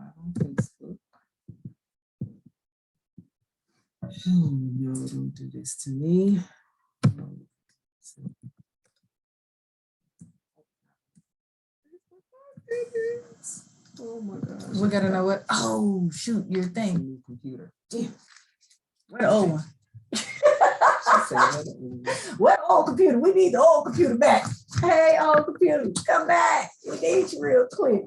live on Facebook. Oh no, don't do this to me. Oh my gosh. We gotta know what. Oh shoot, your thing. New computer. Damn. What the old one? What What old computer? We need the old computer back. Hey, old computer, come back. We need you real quick.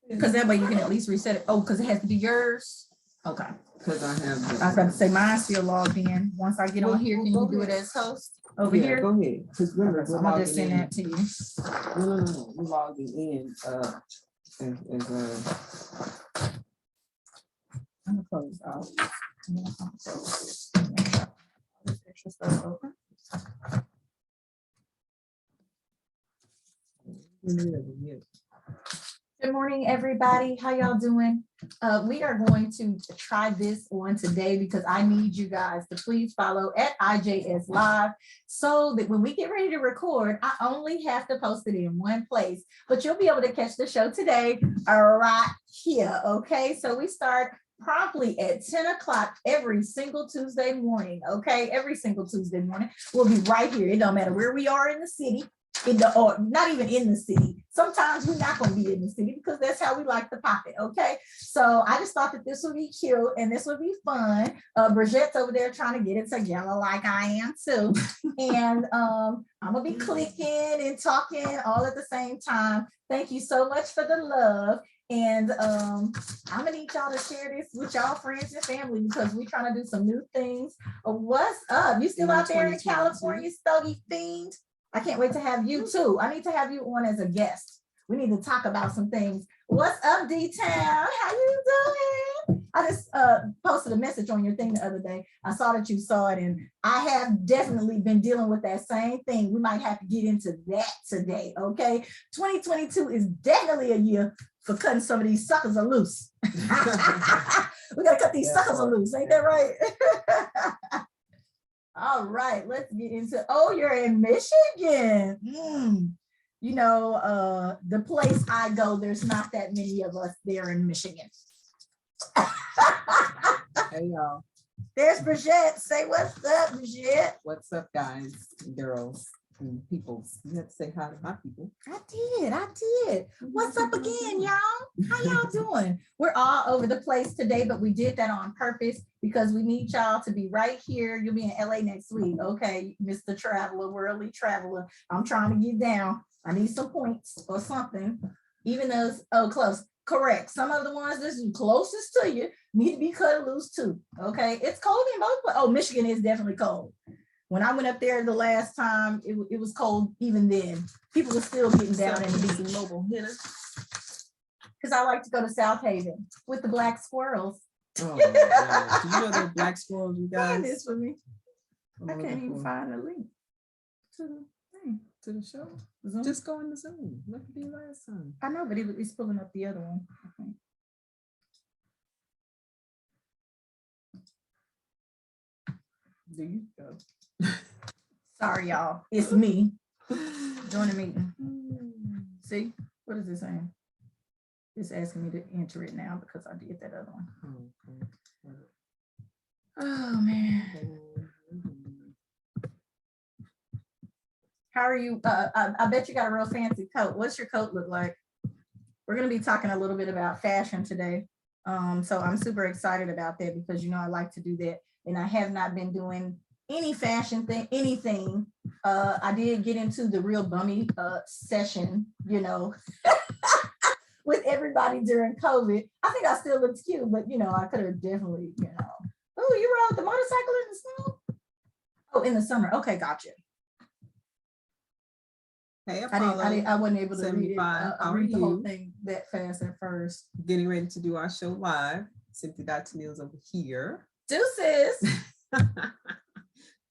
Because that way you can at least reset it. Oh, because it has to be yours. Okay. Because I have. I was about to say mine's still logged in. Once I get on here, can you do it as host over here? Go ahead. Because remember, So I'm gonna just send that to you. No. We're logging in. I'm gonna close out. This extra stuff open. Good morning, everybody. How y'all doing? We are going to try this on today because I need you guys to please follow at IJS Live so that when we get ready to record, I only have to post it in one place, but you'll be able to catch the show today right here. Okay, so we start promptly at 10 o'clock every single Tuesday morning. Okay, every single Tuesday morning. We'll be right here. It don't matter where we are in the city. Or not even in the city. Sometimes we're not going to be in the city because that's how we like to pop it. Okay, so I just thought that this would be cute and this would be fun. Bridgett's over there trying to get it together like I am too, and I'm gonna be clicking and talking all at the same time. Thank you so much for the love. And I'm gonna need y'all to share this with y'all friends and family because we're trying to do some new things. What's up? You still out there in California, Stogie Fiend? I can't wait to have you too. I need to have you on as a guest. We need to talk about some things. What's up, D-Town? How you doing? I just posted a message on your thing the other day. I saw that you saw it, and I have definitely been dealing with that same thing. We might have to get into that today, okay? 2022 is definitely a year for cutting some of these suckers loose. We gotta cut these suckers loose, ain't that right? All right, let's get into, oh, you're in Michigan. You know, the place I go, there's not that many of us there in Michigan. Hey, y'all. There's Bridgett. Say what's up, Bridgett. What's up, guys, girls, and peoples? You have to say hi to my people. I did. What's up again, y'all? How y'all doing? We're all over the place today, but we did that on purpose because we need y'all to be right here. You'll be in LA next week. Okay, Mr. Traveler, worldly traveler. I'm trying to get down. I need some points or something. Even those, oh, close. Correct. Some of the ones that's closest to you need to be cut loose too. Okay, it's cold in both places. Oh, Michigan is definitely cold. When I went up there the last time, it was cold even then. People were still getting down in the beach. Mobile hitters. Because I like to go to South Haven with the black squirrels. Oh, my God. Do you know those black squirrels, you guys? Find this for me. I can't even find a link to the thing. To the show. Zoom. Just go in the Zoom. Look at the last time. I know, but it's pulling up the other one. I think. There you go. Sorry, y'all. It's me. Join the meeting. See, what is it saying? It's asking me to enter it now because I did that other one. Okay. Oh man. How are you? I bet you got a real fancy coat. What's your coat look like? We're going to be talking a little bit about fashion today. So I'm super excited about that because, you know, I like to do that. And I have not been doing any fashion thing, anything. I did get into the real bummy session, you know, with everybody during COVID. I think I still looked cute, but, you know, I could have definitely, you know. Oh, you rode the motorcycle in the snow? Oh, in the summer. Okay, gotcha. Hey, Apollo, I wasn't able to read it. Read the whole you? thing that fast at first. Getting ready to do our show live. Simply.Tennille's over here. Deuces.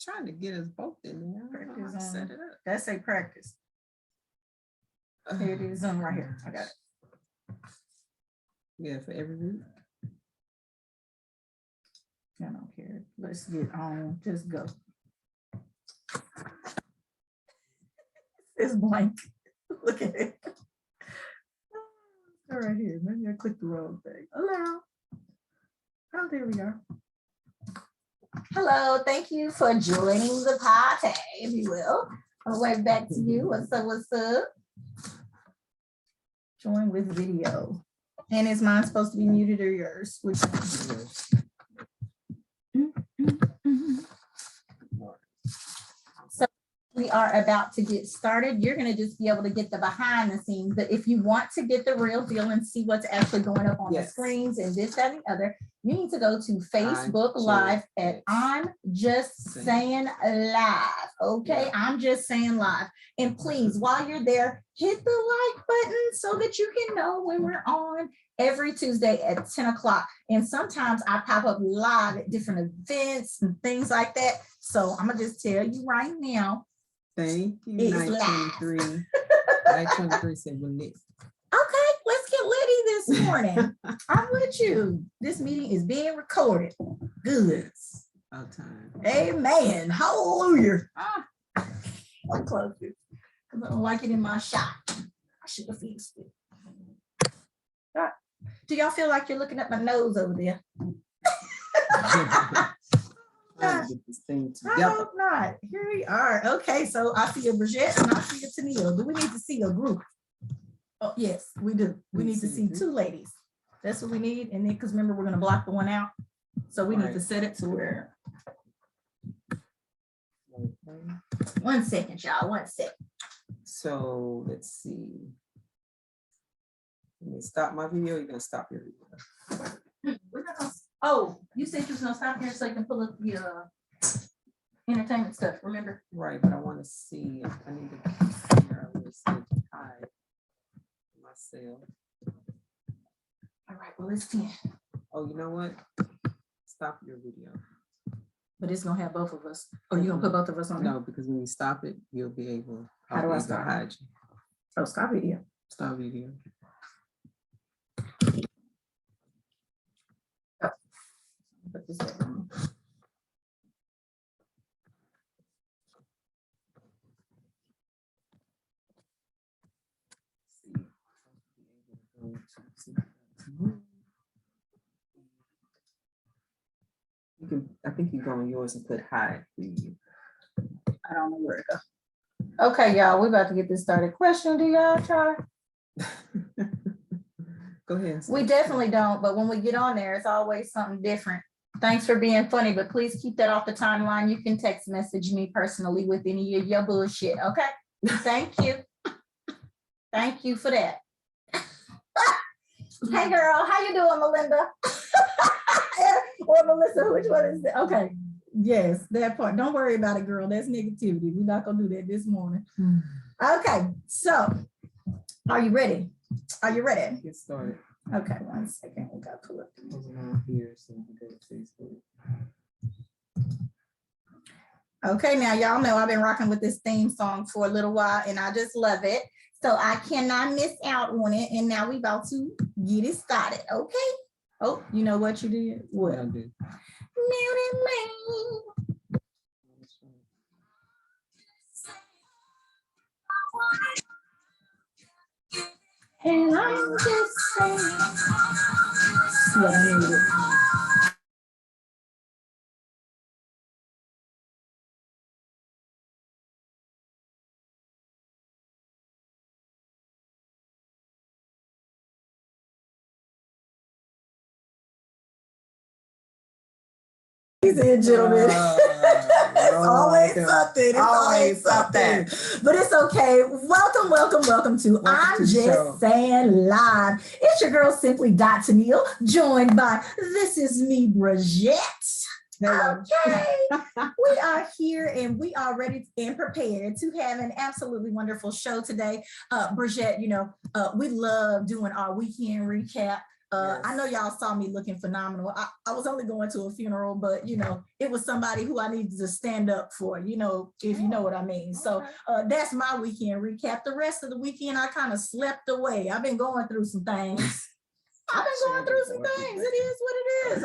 Trying to get us both in there. Practice Set it up. That's a practice. Here it is on right here. I got it. Yeah, for every week. I don't care. Let's get on. Just go. It's blank. Look at it. go right here. Maybe I clicked the wrong thing. Allow. Oh, there we are. Hello, thank you for joining the party, if you will. I'll wave back to you. What's up? What's up? Join with video. And is mine supposed to be muted or yours? Which one? So we are about to get started. You're going to just be able to get the behind the scenes, but if you want to get the real deal and see what's actually going up on the screens and this, that, and the other, you need to go to Facebook Live at I'm Just Saying Live. Okay, I'm Just Saying Live. And please, while you're there, hit the like button so that you can know when we're on every Tuesday at 10 o'clock. And sometimes I pop up live at different events and things like that. So I'm gonna just tell you right now. Thank you. 923. 923 said we're lit. Okay, let's get litty this morning. I'm with you. This meeting is being recorded. Good. About time. Amen. Hallelujah. I'm close. Because I don't like it in my shot. I should have fixed it. Do y'all feel like you're looking at my nose over there? Get this thing I together. hope not. Here we are. Okay, so I see a Bridgett and I see a Tennille. Do we need to see a group? Oh, yes, we do. We need to see two ladies. That's what we need. And then, because remember, we're going to block the one out. So we need to set it to where. Okay. 1 second, y'all. 1 second. So let's see. Let me stop my video. You're going to stop your video. We're not gonna, oh, you said you was going to stop here so you can pull up the entertainment stuff, remember? Right, but I want to see. I need to figure out where it's to hide myself. All right, well, it's 10. Oh, you know what? Stop your video. But it's gonna have both of us. Or you gonna put both of us on? No, because when you stop it, you'll be able. How do I stop? Hide you. Oh, stop video. Stop video. Oh. Put this back on. You can, I think you go on yours and put hide preview. I don't know where to go. Okay, y'all, we're about to get this started. Question, do y'all try? Go ahead. We definitely don't, but when we get on there, it's always something different. Thanks for being funny, but please keep that off the timeline. You can text message me personally with any of your bullshit, okay? Thank you. Thank you for that. Hey girl, how you doing, Melinda? Or Melissa, which one is it? Okay, yes, that part. Don't worry about it, girl. That's negativity. We're not gonna do that this morning. Okay, so are you ready? Are you ready? Get started. Okay, 1 second. We got to pull up. Here, so you go to Facebook. Okay, now y'all know I've been rocking with this theme song for a little while and I just love it. So I cannot miss out on it. And now we about to get it started. Okay. Oh, you know what you did? What? I did. And I'm just saying what I needed. Ladies and gentlemen, it's always something. It's always something. But it's okay. Welcome, welcome, welcome to I'm Just Saying Live. It's your girl Simply.Tennille, joined by This Is Me, Bridgett. Hello. Okay, we are here and we are ready and prepared to have an absolutely wonderful show today. Bridgett, you know, we love doing our weekend recap. Yes. I know y'all saw me looking phenomenal. I was only going to a funeral, but you know, it was somebody who I needed to stand up for, you know, if you know what I mean. So that's my weekend recap. The rest of the weekend, I kind of slept away. I've been going through some things. I've been going through some things. It is what it is.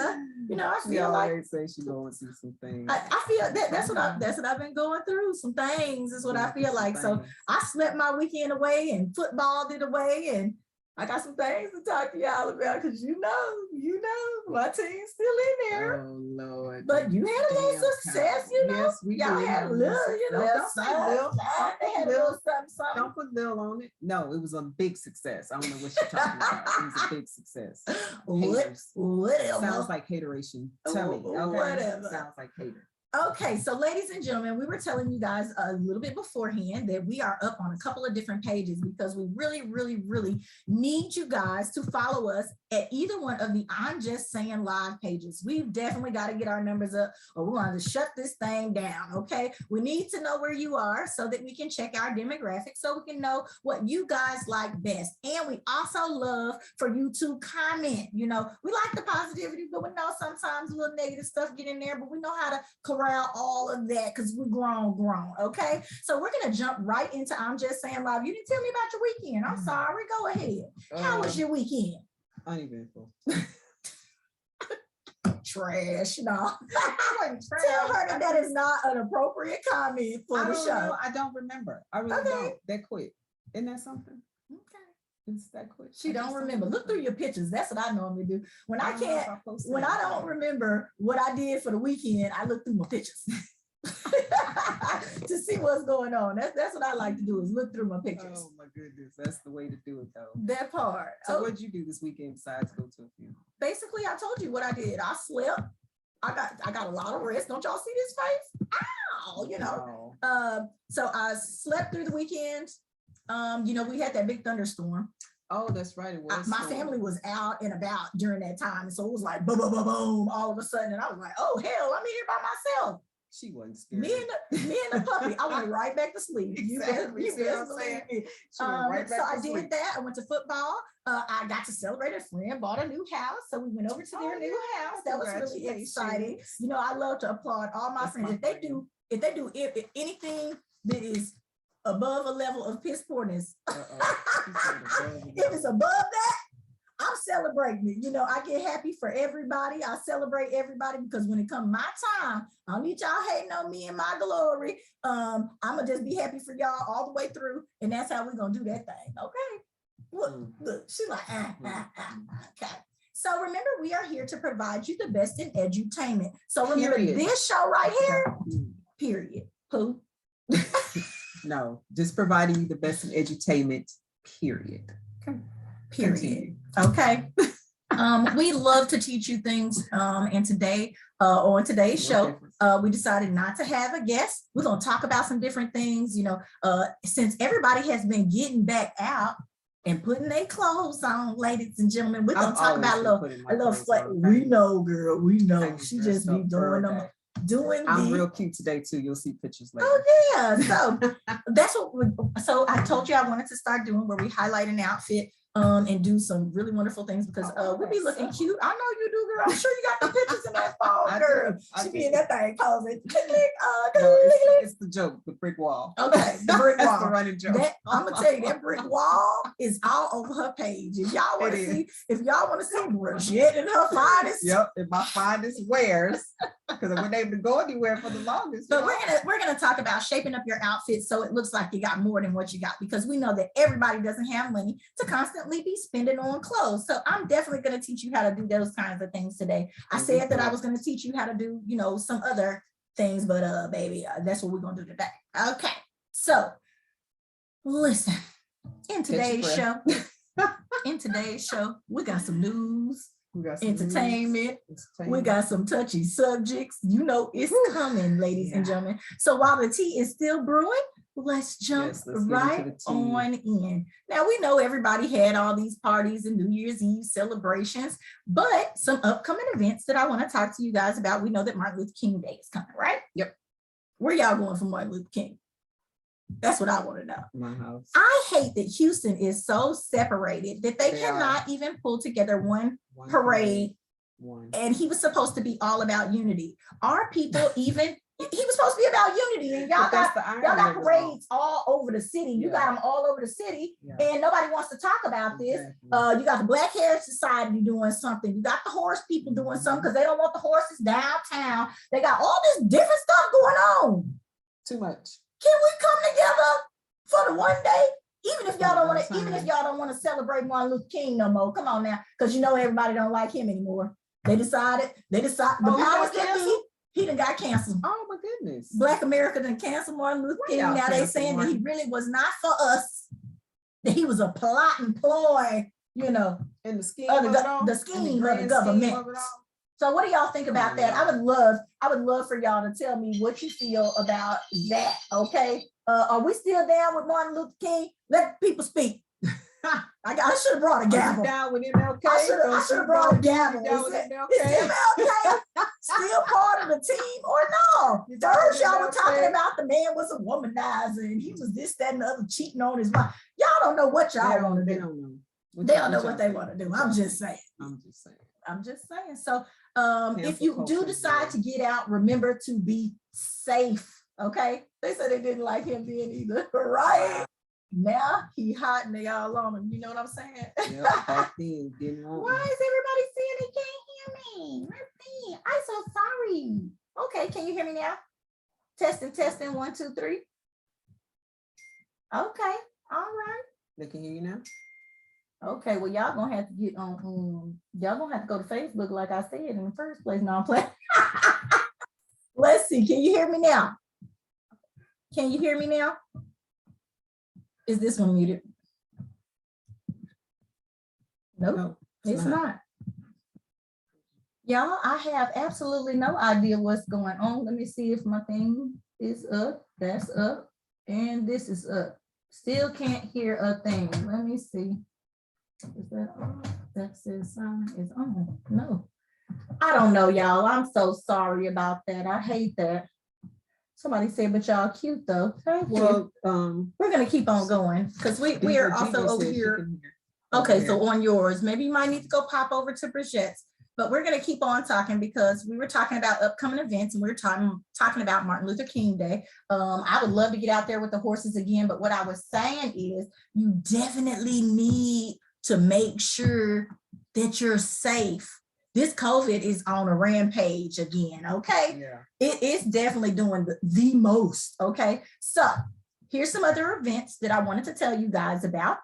You know, I feel like say she going through some things. I feel that's what I've been going through. Some things is what I feel like. So I slept my weekend away and footballed it away, and I got some things to talk to y'all about because you know, my team's still in there. Oh Lord. But you had a little Damn, success, you know. Yes, we Y'all did had a have little, success. you know, Don't say little. they had a little something. Don't put little on it. No, it was a big success. I don't know what you're talking about. It was a big success. Whatever. Sounds like hateration. Tell me. Okay. Whatever. Sounds like hater. Okay, so ladies and gentlemen, we were telling you guys a little bit beforehand that we are up on a couple of different pages because we really need you guys to follow us at either one of the I'm Just Saying Live pages. We've definitely got to get our numbers up or we're going to shut this thing down, okay? We need to know where you are so that we can check our demographics so we can know what you guys like best. And we also love for you to comment. You know, we like the positivity, but we know sometimes a little negative stuff get in there, but we know how to corral all of that because we're grown, okay? So we're going to jump right into I'm Just Saying Live. You didn't tell me about your weekend. I'm sorry. Go ahead. How was your weekend? Uneventful. Trash. No. Tell her that is not an appropriate comment for the show. I don't remember. I really don't. That quick. Isn't that something? Okay. It's that quick. She don't remember. Look through your pictures. That's what I normally do. When I don't remember what I did for the weekend, I look through my pictures to see what's going on. That's what I like to do is look through my pictures. Oh my goodness. That's the way to do it though. That part. So what did you do this weekend besides go to a funeral? Basically, I told you what I did. I slept. I got a lot of rest. Don't y'all see this face? Ow, you know. So I slept through the weekend. You know, we had that big thunderstorm. Oh, that's right. It was. My family was out and about during that time. And so it was like boom, boom, boom, boom, all of a sudden. And I was like, oh hell, I'm here by myself. She wasn't scared. Me and the puppy. I went right back to sleep. Exactly. You best believe me. So I did that. I went to football. I got to celebrate. A friend bought a new house, so we went over to their new house. That was really exciting. You know, I love to applaud all my friends. If they do anything that is above a level of piss poorness, if it's above that, I'm celebrating it. You know, I get happy for everybody. I celebrate everybody because when it comes my time, I don't need y'all hating on me and my glory. I'm gonna just be happy for y'all all the way through, and that's how we're gonna do that thing. Okay. Look, she's like, okay. So remember, we are here to provide you the best in edutainment. So remember this show right here, period. Who? No, just providing you the best in edutainment, period. Okay. Period. Continue. Okay. We love to teach you things. And today, on today's show, we decided not to have a guest. We're going to talk about some different things. You know, since everybody has been getting back out and putting their clothes on, ladies and gentlemen, we're going to talk about a little flat. We know, girl. We know. She just be doing them. I'm real cute today too. You'll see pictures later. Oh yeah. So that's so I told you I wanted to start doing where we highlight an outfit and do some really wonderful things because we'll be looking cute. I know you do, girl. I'm sure you got the pictures in that phone, girl. She be in that thing posing. It's the joke, the brick wall. Okay, the brick wall. That's the running joke. I'm gonna tell you that brick wall is all over her page. If y'all want to see Bridgett and her finest. Yep, and my finest wears. Because I wasn't able to go anywhere for the longest. But we're gonna talk about shaping up your outfit so it looks like you got more than what you got, because we know that everybody doesn't have money to constantly be spending on clothes. So I'm definitely gonna teach you how to do those kinds of things today. I said that I was gonna teach you how to do, you know, some other things, but baby, that's what we're gonna do today. Okay, so listen, in today's show, we got some news. We got some entertainment. We got some touchy subjects. You know it's coming, ladies and gentlemen. So while the tea is still brewing, let's jump right on in. Now we know everybody had all these parties and New Year's Eve celebrations, but some upcoming events that I want to talk to you guys about. We know that Martin Luther King Day is coming, right? Yep. Where y'all going for Martin Luther King? That's what I want to know. My house. I hate that Houston is so separated that they cannot even pull together one parade. And he was supposed to be all about unity. Our people even, he was supposed to be about unity, and y'all got parades all over the city. You got them all over the city, and nobody wants to talk about this. You got the Black Heritage Society doing something. You got the horse people doing something because they don't want the horses downtown. They got all this different stuff going on. Too much. Can we come together for the one day? Even Even if y'all don't want to, even if y'all don't want to celebrate Martin Luther King no more, come on now, because you know everybody don't like him anymore. They decided, the powers that be, he done got canceled. Oh my goodness. Black America done canceled Martin Luther King. Now they saying that he really was not for us, that he was a plot and ploy, you know, and the scheme of of it all? the scheme of the government. So what do y'all think about that? I would love for y'all to tell me what you feel about that. Okay. Are we still down with Martin Luther King? Let people speak. I should have brought a gavel. Down with MLK? I should have brought a gavel. Is MLK still part of the team or no? First, y'all were talking about the man was a womanizer and he was this, that, and the other, cheating on his wife. Y'all don't know what y'all want to do. They don't know what they want to do. I'm just saying. So if you do decide to get out, remember to be safe. Okay. They said they didn't like him then either. Right. Now he hot and they all on him. You know what I'm saying? Back then, didn't want Why is everybody saying they can't hear me? I'm so sorry. Okay, can you hear me now? Testing, 1, 2, 3. Okay, all right. They can hear you now? Okay, well, y'all gonna have to get on, y'all gonna have to go to Facebook like I said in the first place. No, I'm playing. Let's see, can you hear me now? Can you hear me now? Is this one muted? Nope, no, it's not. Y'all, I have absolutely no idea what's going on. Let me see if my thing is up. That's up. And this is up. Still can't hear a thing. Let me see. Is that on? That says sound is on. No. I don't know, y'all. I'm so sorry about that. I hate that. Somebody said, but y'all cute though. Thank you. We're gonna keep on going because we are also over here. Okay, so on yours, maybe you might need to go pop over to Bridgett's, but we're gonna keep on talking because we were talking about upcoming events and we were talking about Martin Luther King Day. I would love to get out there with the horses again, but what I was saying is you definitely need to make sure that you're safe. This COVID is on a rampage again, okay? Yeah. It is definitely doing the most, okay? So here's some other events that I wanted to tell you guys about.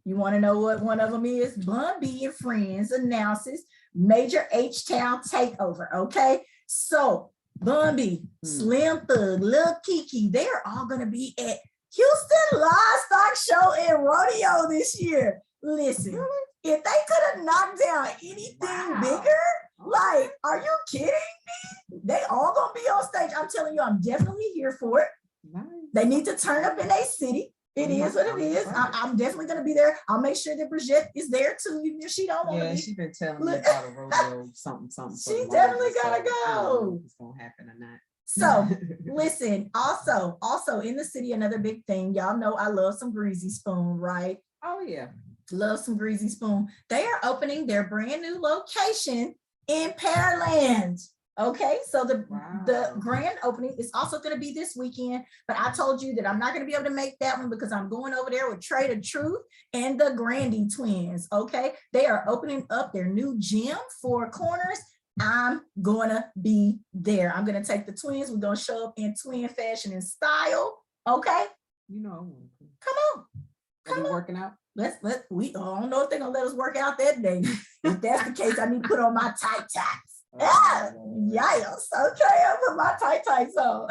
You want to know what one of them is? Bun B and Friends announces major H-Town takeover, okay? So Bun B, Slim Thug, Lil Kiki, they're all going to be at Houston Livestock Show and Rodeo this year. Listen, if they could have knocked down anything bigger, like, are you kidding me? They all gonna be on stage. I'm telling you, I'm definitely here for it. Nice. They need to turn up in a city. It is what it is. I'm definitely gonna be there. I'll make sure that Bridgett is there too, even if she don't want to be. Yeah, she's been telling me about a rodeo, something. She definitely gotta go. It's gonna happen or not. So listen, also in the city, another big thing. Y'all know I love some Greasy Spoon, right? Oh yeah. Love some Greasy Spoon. They are opening their brand new location in Pearland. Okay, so the grand opening is also going to be this weekend, but I told you that I'm not going to be able to make that one because I'm going over there with Trey the Truth and the Grandy twins. Okay, they are opening up their new gym, Four Corners. I'm going to be there. I'm going to take the twins. We're going to show up in twin fashion and style. Okay, you know, come on. Are you working out? I don't know if they're gonna let us work out that day. If that's the case, I need to put on my tight tights. Yes, okay, I'll put my tight tights on.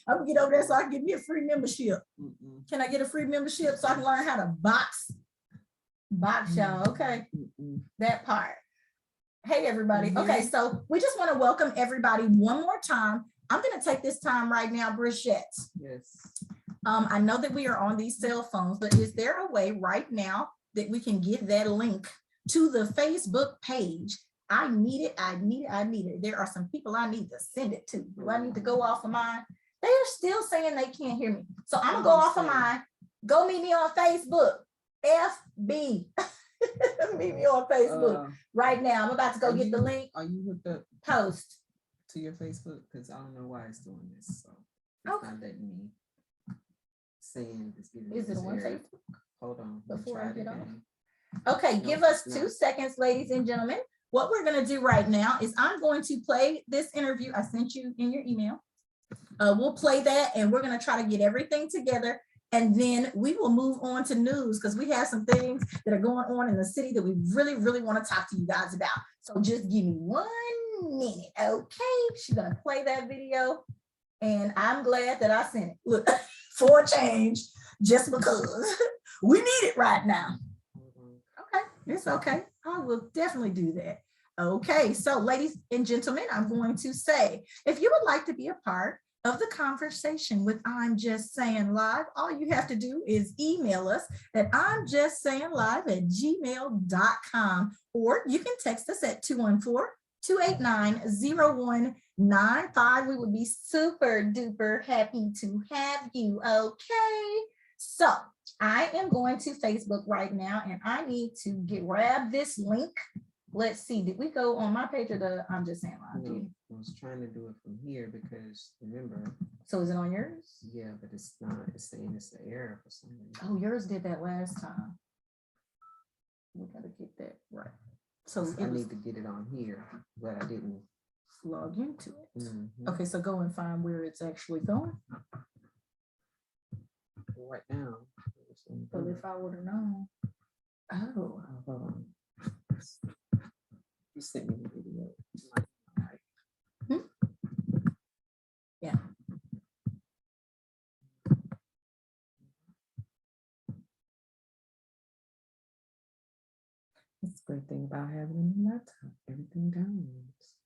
I'm gonna get over there so I can get me a free membership. Can I get a free membership so I can learn how to box y'all? Okay, that part. Hey everybody. Okay, so we just want to welcome everybody one more time. I'm gonna take this time right now, Bridgett. Yes. I know that we are on these cell phones, but is there a way right now that we can get that link to the Facebook page? I need it. There are some people I need to send it to. Do I need to go off of mine? They are still saying they can't hear me. So I'm gonna go off of mine. Go meet me on Facebook. FB. Meet me on Facebook right now. I'm about to go get the link. Are you with the post to your Facebook? Because I don't know why it's doing this. So it's not letting me. Saying is it on Facebook? Hold on. Before I get on. Okay, give us 2 seconds, ladies and gentlemen. What we're going to do right now is I'm going to play this interview I sent you in your email. We'll play that and we're going to try to get everything together And then we will move on to news because we have some things that are going on in the city that we really, really want to talk to you guys about. So just give me 1 minute, okay? She's going to play that video. And I'm glad that I sent it. Look, for a change, just because we need it right now. Okay, it's okay. I will definitely do that. Okay, so ladies and gentlemen, I'm going to say, if you would like to be a part of the conversation with I'm Just Saying Live, all you have to do is email us at imjustsayinlive@gmail.com, or you can text us at 214-289-0195. We would be super duper happy to have you. Okay, so I am going to Facebook right now and I need to grab this link. Let's see, did we go on my page or the I'm Just Saying Live? No, I was trying to do it from here because remember. So is it on yours? Yeah, but it's not. It's saying it's an error for some reason. Oh, yours did that last time. We gotta get that right. So I need to get it on here, but I didn't log into it. Mm-hmm. Okay, so go and find where it's actually going. Right now. But if I would have known. Oh, hold on. You sent me the video. Yeah. That's the great thing about having a laptop. Everything downloads.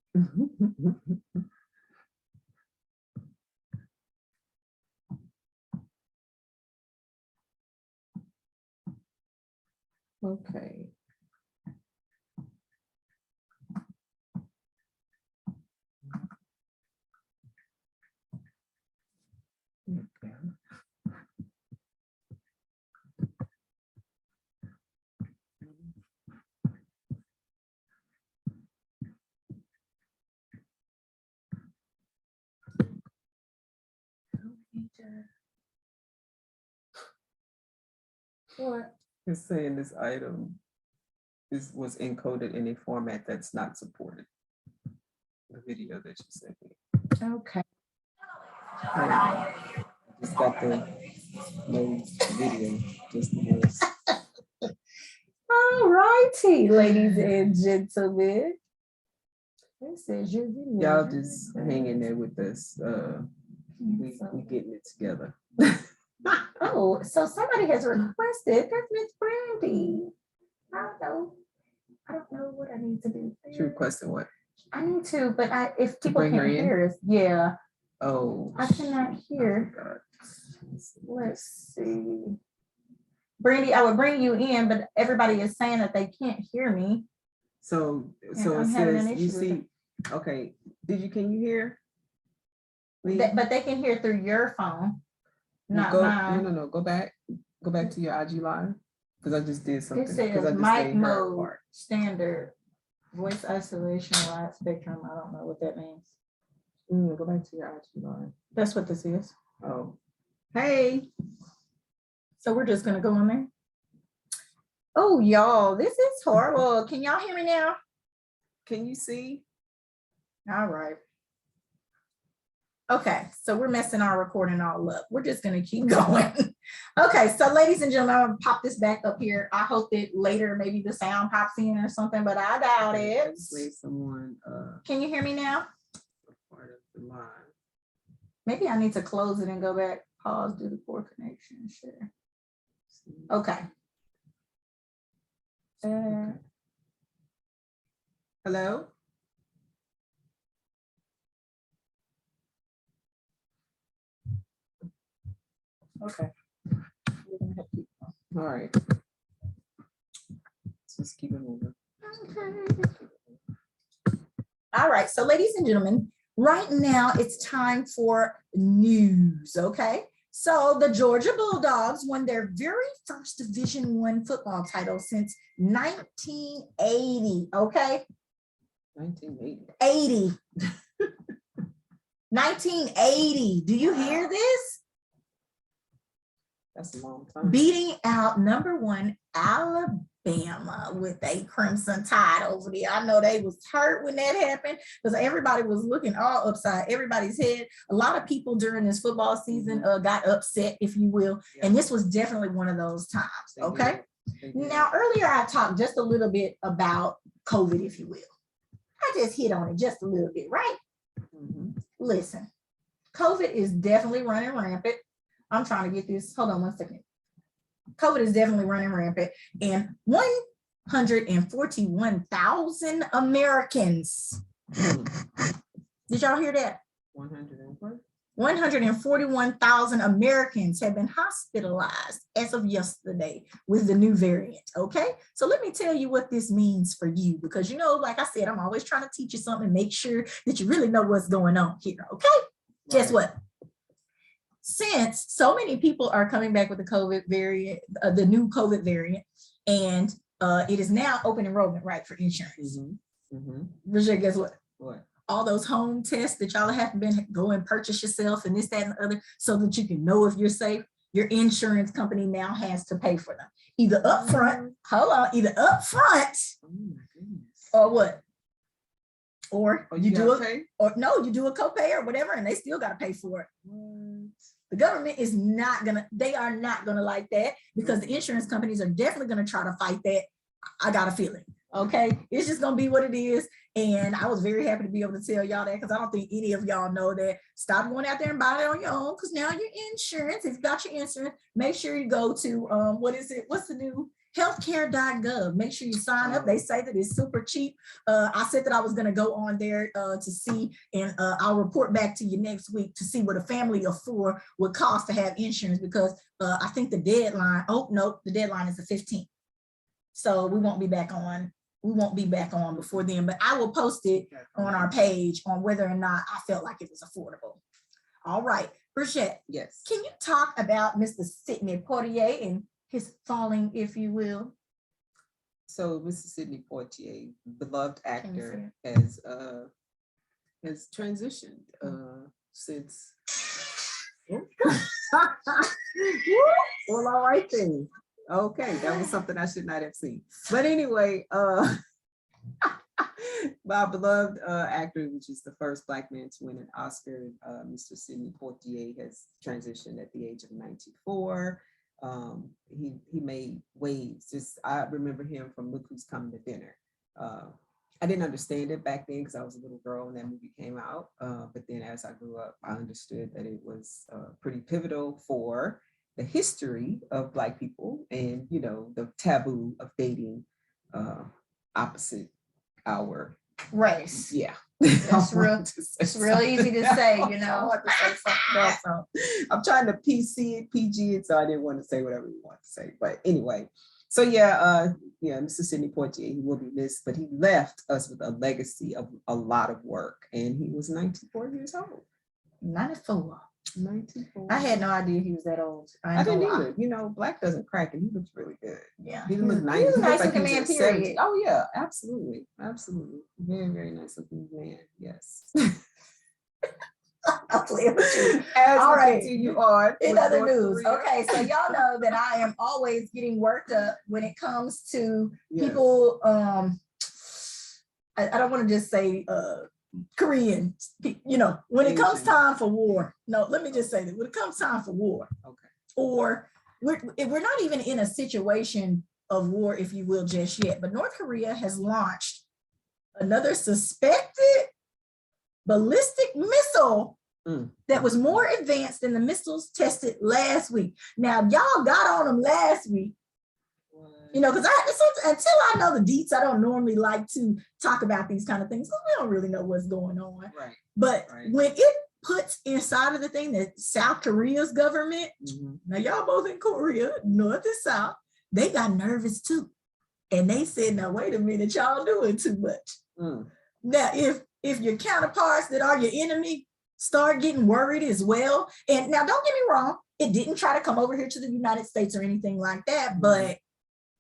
Okay. Okay. What? It's saying this item was encoded in a format that's not supported. The video that you sent me. Okay. I just got the no video, just the voice. All righty, ladies and gentlemen. It says your video. Y'all just hang in there with us. We getting it together. Oh, so somebody has requested. That's Miss Brandy. I don't know what I need to do. She requested what? I need to, but if people bring her can't in? hear us, yeah. Oh, I cannot hear. Let's see. Brandy, I would bring you in, but everybody is saying that they can't hear me. So it I'm having an says you issue with see. Okay, can you hear? But they can hear through your phone, not mine. No. Go back to your IG live because I just did something. It says mic mode standard voice isolation wide spectrum. I don't know what that means. Go back to your IG live. That's what this is. Oh, hey. So we're just gonna go in there. Oh, y'all, this is horrible. Can y'all hear me now? Can you see? All right. Okay, so we're messing our recording all up. We're just gonna keep going. Okay, so ladies and gentlemen, I'm gonna pop this back up here. I hope that later maybe the sound pops in or something, but I doubt it. Someone, can you hear me now? Part of the line. Maybe I need to close it and go back, pause, do the poor connection, share. Okay. Hello? Okay. All right. Let's just keep it moving. Okay. All right. So, ladies and gentlemen, right now it's time for news. Okay. So the Georgia Bulldogs won their very first Division I football title since 1980. Okay. 1980. 1980. Do you hear this? That's a long time. Beating out #1 Alabama Alabama with a Crimson Tide over there. I know they was hurt when that happened because everybody was looking all upside everybody's head. A lot of people during this football season got upset, if you will. Yeah. And this was definitely one of those times. Okay. Now, earlier I talked just a little bit about COVID, if you will. I just hit on it just a little bit, right? Listen, COVID is definitely running rampant. I'm trying to get this. Hold on one second. COVID is definitely running rampant, and 141,000 Americans. Did y'all hear that? 141,000 Americans have been hospitalized as of yesterday with the new variant. Okay, so let me tell you what this means for you, because you know, like I said, I'm always trying to teach you something, make sure that you really know what's going on here. Okay, guess what? Since so many people are coming back with the COVID variant, the new COVID variant, and it is now open enrollment, right, for insurance. Bridgett, guess what? What? All those home tests that y'all have been go and purchase yourself and this, that, and the other, so that you can know if you're safe. Your insurance company now has to pay for them, either upfront. Either upfront, or what? Or you do it, or no, you do a copay or whatever, and they still got to pay for it. The government is not gonna, they are not gonna like that, because the insurance companies are definitely gonna try to fight that. I got a feeling. Okay, it's just gonna be what it is. And I was very happy to be able to tell y'all that, because I don't think any of y'all know that. Stop going out there and buying it on your own, because now your insurance, if you got your insurance, make sure you go to what is it? What's the new? Healthcare.gov. Make sure you sign up. They say that it's super cheap. I said that I was going to go on there to see, and I'll report back to you next week to see what a family of 4 would cost to have insurance, because I think the deadline, the deadline is the 15th. So we won't be back on. We won't be back on before then, but I will post it on our page on whether or not I felt like it was affordable. All right, Bridgett. Yes. Can you talk about Mr. Sidney Poitier and his falling, if you will? So Mr. Sidney Poitier, beloved actor, has transitioned since. Well, all right then. Okay, that was something I should not have seen. But anyway, my beloved actor, which is the first Black man to win an Oscar, Mr. Sidney Poitier, has transitioned at the age of 94. He made waves. I remember him from Look Who's Coming to Dinner. I didn't understand it back then because I was a little girl when that movie came out. But then as I grew up, I understood that it was pretty pivotal for the history of Black people, and you know, the taboo of dating opposite our race. Yeah. It's real easy to say, you know. I want to say something else, so I'm trying to PG it, so I didn't want to say whatever you want to say. But anyway, so Mr. Sidney Poitier, he will be missed, but he left us with a legacy of a lot of work, and he was 94 years old. 94. 94. I had no idea he was that old. I didn't either. You know, Black doesn't crack, and he looks really good. Yeah, he looked nice. He was a nice looking man, period. Oh yeah, absolutely, very, very nice looking man. Yes. I'll play with you. All right, you are in other news. Okay, so y'all know that I am always getting worked up when it comes to people. I don't want to just say Korean, you know, when it comes time for war. No, let me just say that when it comes time for war, or we're not even in a situation of war, if you will, just yet, but North Korea has launched another suspected ballistic missile that was more advanced than the missiles tested last week. Now, y'all got on them last week, you know, because until I know the deets, I don't normally like to talk about these kind of things, because we don't really know what's going on. Right. But when it puts inside of the thing that South Korea's government, now y'all both in Korea, North and South, they got nervous too. And they said, now, wait a minute, y'all doing too much. Now, if your counterparts that are your enemy start getting worried as well, and now don't get me wrong, it didn't try to come over here to the United States or anything like that, but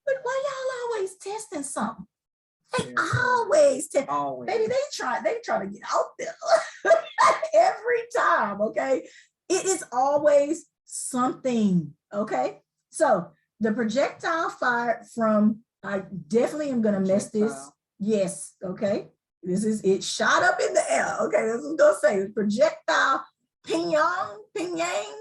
why y'all always testing something? They always test. Baby, they try to get out there every time, okay? It is always something, okay? So the projectile fired from I definitely am gonna mess this. Yes, okay. This is it shot up in the air. Okay, that's what I'm gonna say. Projectile Pyongyang,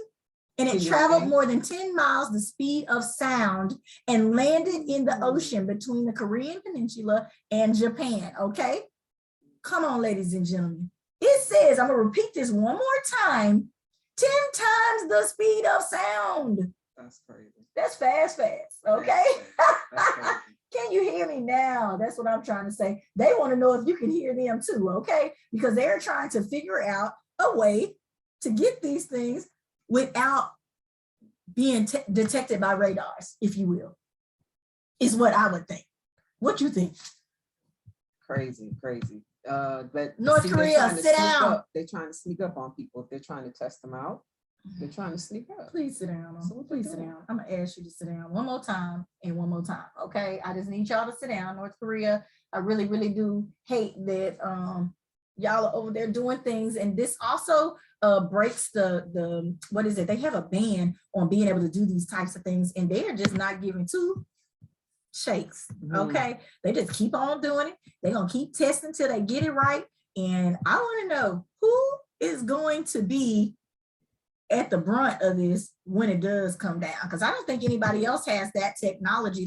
and it traveled more than 10 miles the speed of sound and landed in the ocean between the Korean Peninsula and Japan. Okay, come on, ladies and gentlemen. It says, I'm gonna repeat this one more time, 10 times the speed of sound. That's crazy. That's fast, okay? That's crazy. Can you hear me now? That's what I'm trying to say. They want to know if you can hear them too, okay? Because they're trying to figure out a way to get these things without being detected by radars, if you will, is what I would think. What you think? Crazy. But North Korea, sit down. They're trying to sneak up on people. If they're trying to test them out, they're trying to sneak up. Please sit down. Please sit down. I'm gonna ask you to sit down one more time and one more time. Okay. I just need y'all to sit down. North Korea, I really, really do hate that y'all are over there doing things. And this also breaks the what is it? They have a ban on being able to do these types of things, and they are just not giving two shakes. Okay. They just keep on doing it. They're gonna keep testing till they get it right. And I want to know who is going to be at the brunt of this when it does come down, because I don't think anybody else has that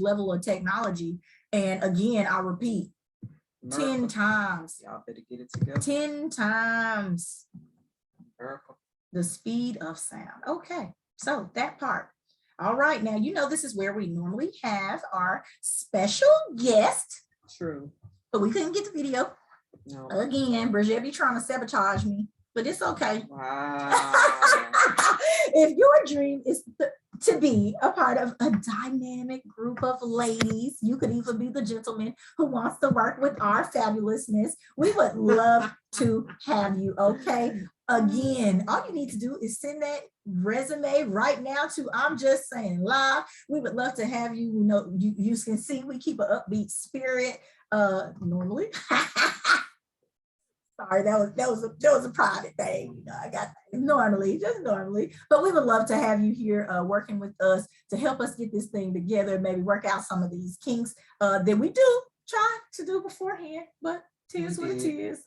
level of technology. And again, I repeat, 10 times. Y'all better get it together. 10 times Miracle. the speed of sound. Okay, so that part. All right, now you know this is where we normally have our special guest. True. But we couldn't get the video. No. Again, Bridgett be trying to sabotage me, but it's okay. Wow. If your dream is to be a part of a dynamic group of ladies, you could even be the gentleman who wants to work with our fabulousness. We would love to have you, okay? Again, all you need to do is send that resume right now to I'm Just Saying Live. We would love to have you. You know, you can see we keep an upbeat spirit normally. Sorry, that was a private thing. You know, I got just normally, but we would love to have you here working with us to help us get this thing together, maybe work out some of these kinks that we do try to do beforehand, but tears what it is.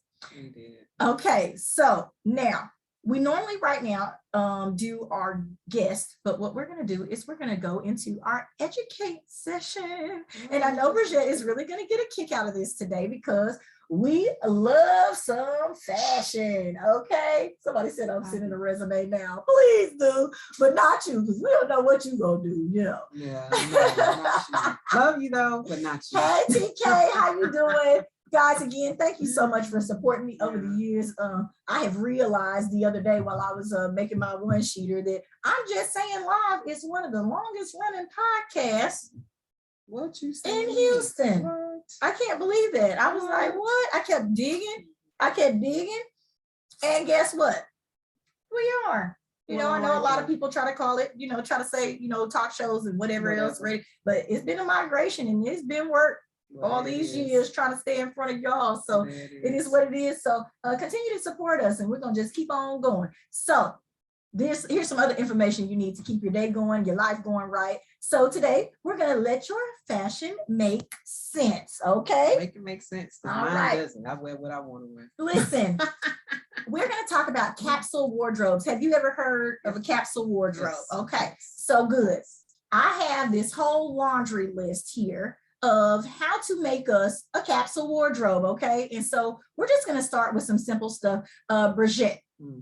Okay, so now we normally right now do our guest, but what we're going to do is we're going to go into our educate session. And I know Bridgett is really going to get a kick out of this today because we love some fashion, okay? Somebody said I'm sending a resume now. Please do, but not you, because we don't know what you're going to do, you know. Yeah, no, not you. Love you though, but not you. Hey, TK, how you doing? Guys, again, thank you so much for supporting me over the years. I have realized the other day while I was making my one-sheeter that I'm Just Saying Live is one of the longest running podcasts in Houston. What? I can't believe that. I was like, what? I kept digging. And guess what? We are. You know, I know a lot of people try to call it, you know, try to say, you know, talk shows and whatever else, right? But it's been a migration and it's been work all these years trying to stay in front of y'all. So it is what it is. So continue to support us and we're going to just keep on going. So here's some other information you need to keep your day going, your life going right. So today we're going to let your fashion make sense. Okay. Make it make sense. All mine right. doesn't. I wear what I want to wear. Capsule Wardrobes. Have you ever heard of a capsule wardrobe? Yes. Okay. So good. I have this whole laundry list here of how to make us a capsule wardrobe, okay? And so we're just gonna start with some simple stuff. Bridgett,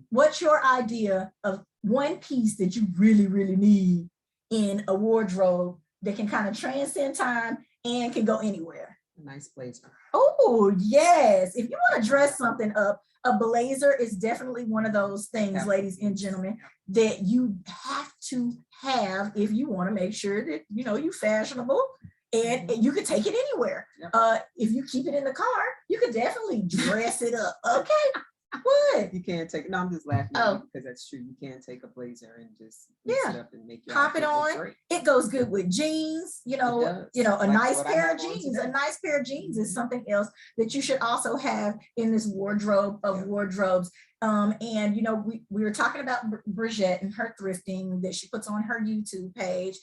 what's your idea of one piece that you really, really need in a wardrobe that can kind of transcend time and can go anywhere? A nice blazer. Oh, yes. If you want to dress something up, a blazer is definitely one of those things, ladies and gentlemen, that you have to have if you want to make sure that, you know, you're fashionable. And you could take it anywhere. If you keep it in the car, you could definitely dress it up. Okay. What? You can't take it. No, I'm just laughing because that's true. You can't take a blazer and just mix it up and make it pop it on. It goes good with jeans. You know, a nice pair of jeans. A nice pair of jeans is something else that you should also have in this wardrobe of wardrobes. And you know, we were talking about Bridgett and her thrifting that she puts on her YouTube page.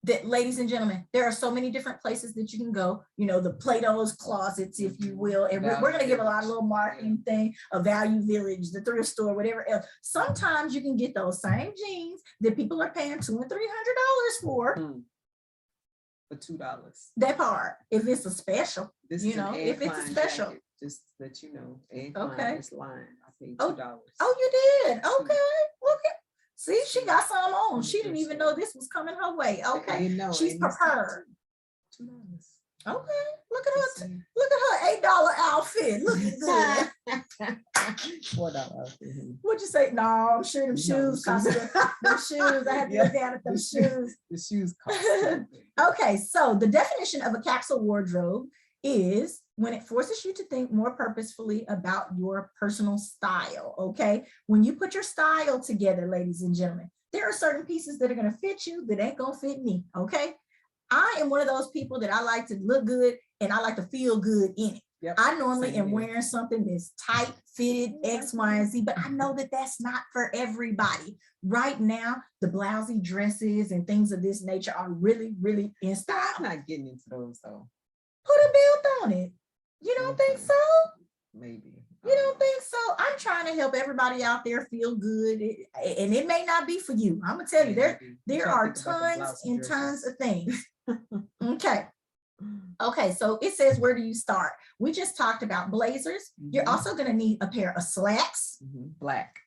that, ladies and gentlemen, there are so many different places that you can go, you know, the Plato's closets, if you will. And we're going to give a lot of little marketing thing, a Value Village, the thrift store, whatever else. Sometimes you can get those same jeans that people are paying $200 and $300 for. For $2. That part, if it's a special, This you is know, an if it's a Ed special. jacket, just that you know, Okay. this line, I paid Oh, $2. Oh, you did? Okay. Okay. See, she got some on. She didn't even know this was coming her way. Okay. She's prepared. $2. Okay. Look at her. Look at her $8 outfit. Looking good. $4 outfit. What'd you say? No, I'm sure them shoes cost them shoes. I had to look down at them shoes. The shoes cost. Okay, so the definition of a capsule wardrobe is when it forces you to think more purposefully about your personal style, okay? When you put your style together, ladies and gentlemen, there are certain pieces that are gonna fit you that ain't gonna fit me, okay? I am one of those people that I like to look good and I like to feel good in it. Yep. I normally am wearing something that's tight fitted X, Y, and Z, but I know that that's not for everybody. Right now, the blousy dresses and things of this nature are really, really in style. I'm not getting into those though. Put a belt on it. You don't think so? Maybe. You don't think so? I'm trying to help everybody out there feel good, and it may not be for you. I'm gonna tell you, there are tons and tons of things. Okay. Okay, so it says, where do you start? We just talked about blazers. You're also going to need a pair of slacks. Black.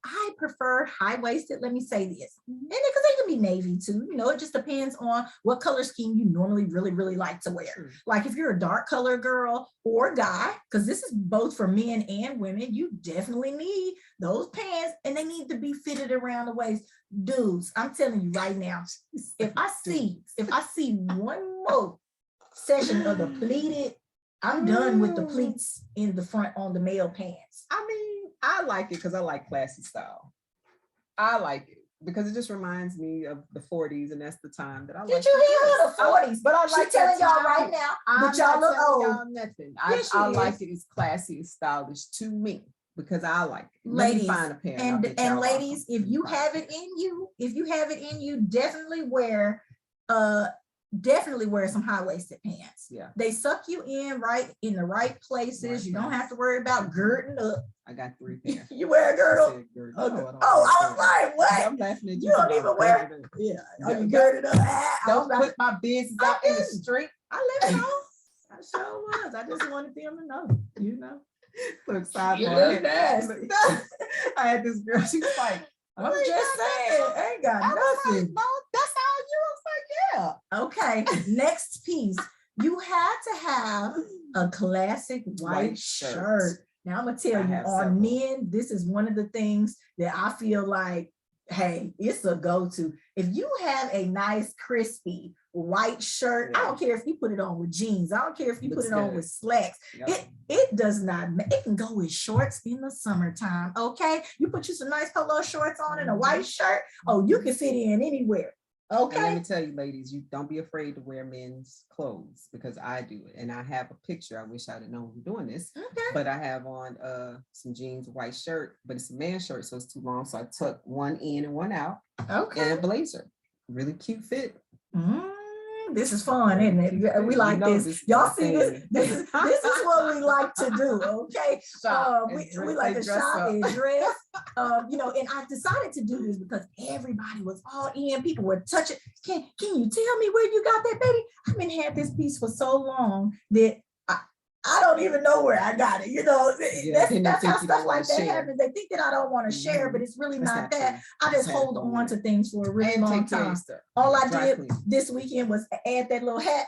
I prefer high-waisted, let me say this. And because they can be navy too, you know, it just depends on what color scheme you normally really like to wear. Sure. Like if you're a dark color girl or guy, because this is both for men and women, you definitely need those pants and they need to be fitted around the waist. Dudes, I'm telling you right now, if I see one more session of the pleated, I'm done with the pleats in the front on the male pants. I mean, I like it because I like classy style. I like it because it just reminds me of the 40s, and that's the time that I like. Did you hear the 40s? But I'm like telling y'all right now, but y'all look old. Nothing. I like it. It's classy, it's stylish to me because I like it. Ladies, find a pair and ladies, if you have it in you, definitely wear some high-waisted pants. Yeah, they suck you in right in the right places. You don't have to worry about girding up. I got 3 pairs. You wear a girdle? I was like, what? I'm laughing at you. You don't even wear it. Yeah, are you girded up? Don't put my business out in the street. I let it know. I sure was. I just wanted them to know, you know. Look, sidebar. I had this girl, she was like, I'm just saying, ain't got nothing. No, that's how you was like, yeah. Okay, next piece. You had to have a classic white shirt. Now I'm gonna tell you, on men, this is one of the things that I feel like, hey, it's a go-to. If you have a nice, crispy white shirt, I don't care if you put it on with jeans, I don't care if you put it on with slacks. It does not, it can go with shorts in the summertime, okay? You put you some nice polo shorts on and a white shirt, oh, you can fit in anywhere. Okay. And let me tell you, ladies, you don't be afraid to wear men's clothes because I do it. And I have a picture. I wish I'd have known who's doing this. Okay. But I have on some jeans, a white shirt, but it's a man's shirt, so it's too long. So I took one in and one out. Okay. And a blazer. Really cute fit. This is fun, isn't it? We like this. Y'all see this? This is what we like to do, okay? We like to shop and dress. You know, and I decided to do this because everybody was all in. People were touching. Can you tell me where you got that, baby? I've been had this piece for so long that I don't even know where I got it. You know, that's how stuff like that happens. They think that I don't want to share, but it's really not that. I just hold on to things for a really long time. All I did this weekend was add that little hat.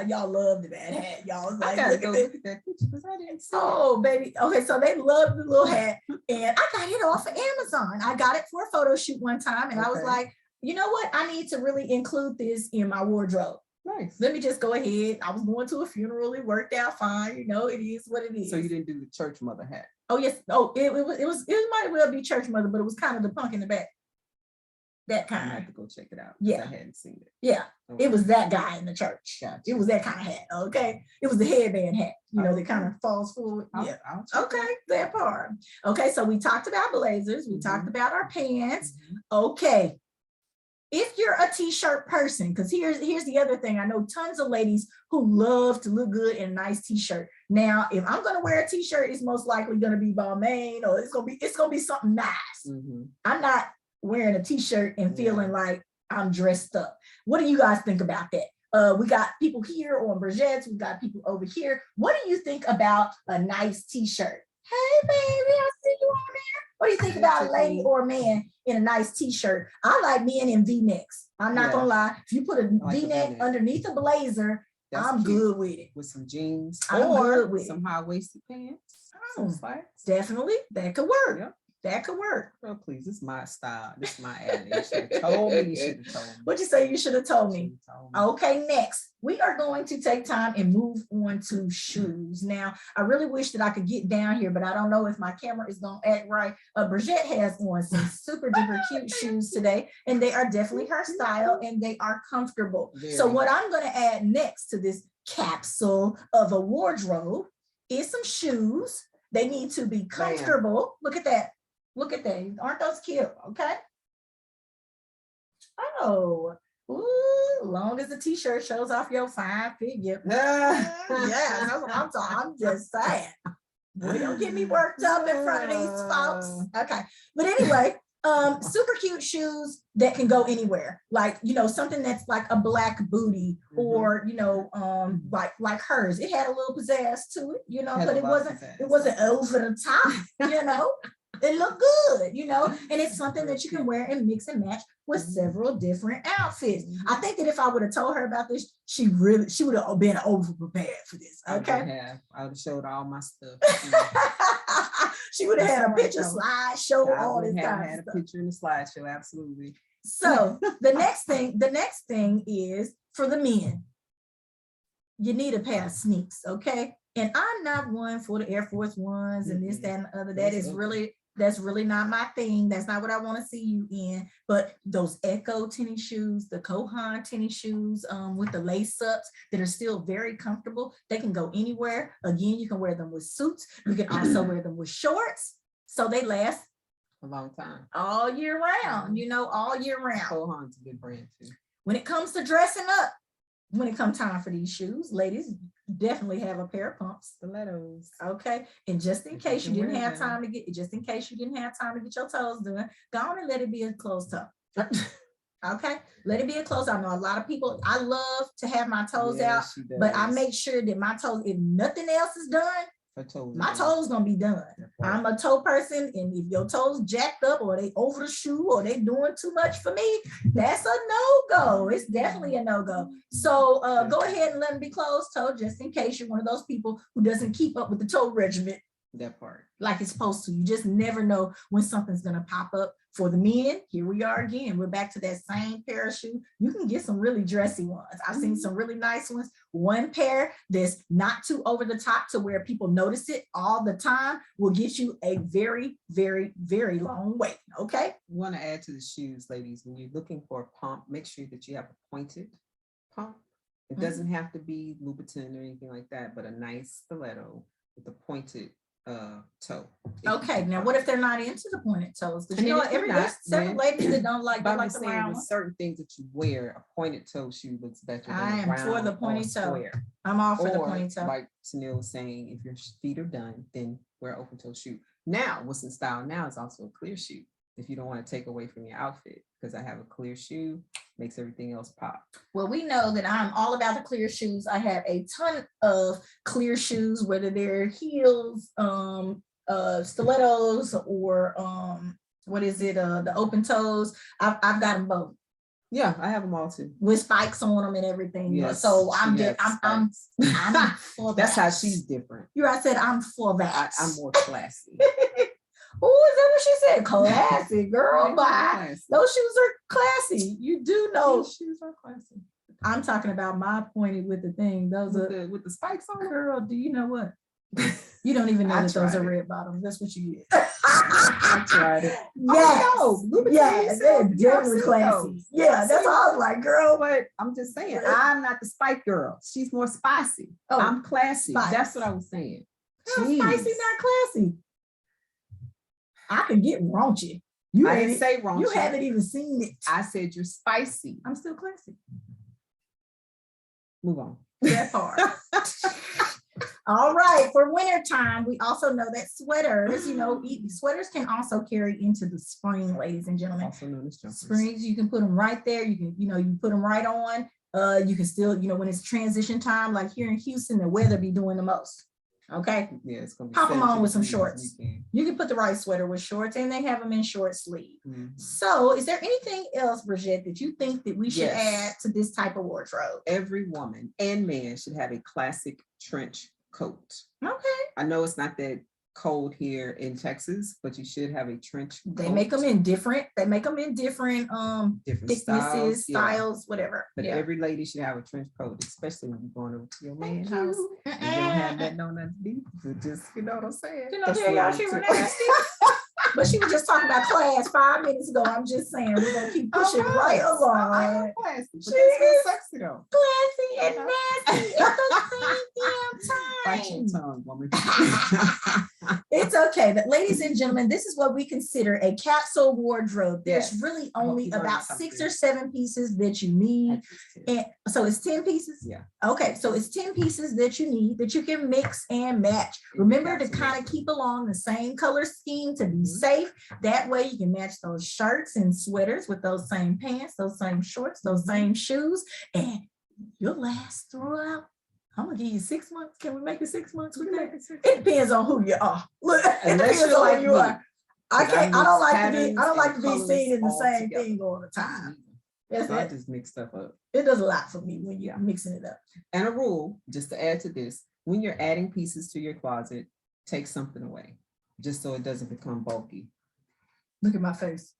Y'all loved that hat. Y'all was like, look at that picture because I didn't see it. Baby. Okay, so they loved the little hat. And I got it off of Amazon. I got it for a photo shoot one time. And I was like, you know what? I need to really include this in my wardrobe. Nice. Let me just go ahead. I was going to a funeral. It worked out fine. You know, it is what it is. So you didn't do the church mother hat? Oh yes. Oh, it might well be church mother, but it was kind of the punk in the back. That kind. I have to go check it out. Yeah, I hadn't seen it. Yeah, it was that guy in the church. Gotcha. It was that kind of hat. Okay, it was the headband hat. You know, that kind of falls forward. Yeah. Okay, that part. Okay, so we talked about blazers. We talked about our pants. Okay. if you're a t-shirt person, because here's the other thing. I know tons of ladies who love to look good in a nice t-shirt. Now, if I'm gonna wear a t-shirt, it's most likely gonna be Balmain, or it's gonna be something nice. I'm not wearing a t-shirt and feeling like I'm dressed up. What do you guys think about that? We got people here on Bridgett, we got people over here. What do you think about a nice t-shirt? Hey baby, I see you on there. What do you think about a lady or a man in a nice t-shirt? I like men in V-necks. I'm not gonna lie. If you put a V-neck underneath a blazer, I'm good with it. With some jeans or some high-waisted pants. Some slacks. Definitely, that could work. Yep. That could work. Girl, please, this is my style. This is my ad. You should have told me. You should have told me. What'd you say? You should have told me. Okay, next. We are going to take time and move on to shoes. Now, I really wish that I could get down here, but I don't know if my camera is going to act right. Bridgett has on some super duper cute shoes today, and they are definitely her style, and they are comfortable. So what I'm going to add next to this capsule of a wardrobe is some shoes. They need to be comfortable. Look at that. Look at that. Aren't those cute? Okay. Oh, ooh, long as the t-shirt shows off your fine figure. Yeah, that's what I'm talking. I'm just saying. Boy, don't get me worked up in front of these folks. Okay. But anyway, super cute shoes that can go anywhere. Like, you know, something that's like a black booty or, you know, like hers. It had a little pizzazz to it, you know, but it wasn't over the top, you know. It looked good, you know, and it's something that you can wear and mix and match with several different outfits. I think that if I would have told her about this, she would have been over prepared for this. Okay. I would have showed all my stuff. She would have had a picture slideshow, all this kind of stuff. A picture in the slideshow, absolutely. So the next thing is for the men. You need a pair of sneaks, okay? And I'm not one for the Air Force Ones and this, that, and the other. That's really not my thing. That's not what I want to see you in. But those Echo tennis shoes, the Kohan tennis shoes with the lace ups that are still very comfortable, they can go anywhere. Again, you can wear them with suits. You can also wear them with shorts. So they last a long time. All year round, you know, all year round. Kohan's a good brand too. When it comes to dressing up, when it comes time for these shoes, ladies definitely have a pair of pumps, stilettos. Okay. And just in case you didn't have time to get your toes done, go on and let it be a closed toe. Okay. Let it be a closed toe. I know a lot of people, I love to have my toes out, but I make sure that my toes, if nothing else is done, my toes gonna be done. I'm a toe person, and if your toes jacked up or they over the shoe or they doing too much for me, that's a no-go. It's definitely a no-go. So go ahead and let them be closed toe, just in case you're one of those people who doesn't keep up with the toe regimen. That part. Like it's supposed to. You just never know when something's gonna pop up. For the men, here we are again. We're back to that same pair of shoes. You can get some really dressy ones. I've seen some really nice ones. One pair that's not too over the top to where people notice it all the time will get you a very, very, very long way. Okay. You want to add to the shoes, ladies, when you're looking for a pump, make sure that you have a pointed pump. It doesn't have to be Louboutin or anything like that, but a nice stiletto with a pointed toe. Okay, now what if they're not into the pointed toes? Because you know there's several ladies that don't like, like the round ones. Certain things that you wear, a pointed toe shoe looks better than I am for the pointed toe. I'm all for the pointed toe. Like Tennille was saying, if your feet are done, then wear an open toe shoe. Now, what's in style now is also a clear shoe. If you don't want to take away from your outfit, because I have a clear shoe, makes everything else pop. Well, we know that I'm all about the clear shoes. I have a ton of clear shoes, whether they're heels, stilettos, or what is it? The open toes. I've got them both. Yeah, I have them all too. With spikes on them and everything. Yes, so I'm for that. That's how she's different. I said I'm for that. I'm more classy. Oh, is that what she said? Classy, girl. Bye. Those shoes are classy. You do know. These shoes are classy. I'm talking about my pointed with the thing. Those are with the spikes on. Girl, do you know what? You don't even know that those are red bottoms. That's what you get. I tried it. Yes. Oh, no. Yeah, they're definitely classy. Yeah, that's all I was like, girl. But I'm just saying, I'm not the spike girl. She's more spicy. Oh, I'm classy. Spice. That's what I was saying. Spicy, not classy. I can get raunchy. I didn't say wrong. You haven't even seen it. I said you're spicy. I'm still classy. Move on. That part. All right, for winter time, we also know that sweaters, sweaters can also carry into the spring, ladies and gentlemen. Also known as jumpers. Springs, you can put them right there. You can, you put them right on. You can still, when it's transition time, like here in Houston, the weather be doing the most. Okay. Yeah, it's gonna be pop them on with some 17 shorts. weekend. You can put the right sweater with shorts, and they have them in short sleeve. Mhm. So is there anything else, Bridgett, that you think that we should Yes. add to this type of wardrobe? Every woman and man should have a classic trench coat. Okay. I know it's not that cold here in Texas, but you should have a trench coat. They make them in different, different thicknesses, styles, styles, whatever. But Yeah. every lady should have a trench coat, especially when you're going over to your man's Thank house. you. And you don't have that no nothing deep. Just, you know what I'm saying? Didn't I That's tell y'all what she it was took. nasty? But she was just talking about class 5 minutes ago. I'm just saying we're gonna keep pushing right I along. am classy, but She that's is so sexy though. Classy and nasty at the same Bite damn your time. tongue, woman. It's okay, but ladies and gentlemen, this is what we consider a capsule wardrobe. There's Yes. really I hope only you learned about something. 6 or 7 pieces that you need. And so it's 10 pieces? Yeah. Okay, so it's 10 pieces that you need that you can mix and match. In your Remember to capsule kind of wardrobe. keep along the same color scheme to be Mhm. safe. That way you can match those shirts and sweaters with those same pants, those same shorts, those Mhm. same shoes, and you'll last throughout. I'm gonna give you 6 months. Can we make it 6 months with that? It depends on who you are. Look, it Unless depends you're on like who you me. are. I 'Cause can't. I mix don't like to be. patterns I don't like to and be seen in the colors same all thing all the time. That's So I it. just mix stuff up. It does a lot for me when you're Yeah. mixing it up. And a rule, just to add to this, when you're adding pieces to your closet, take something away, just so it doesn't become bulky. Look at my face.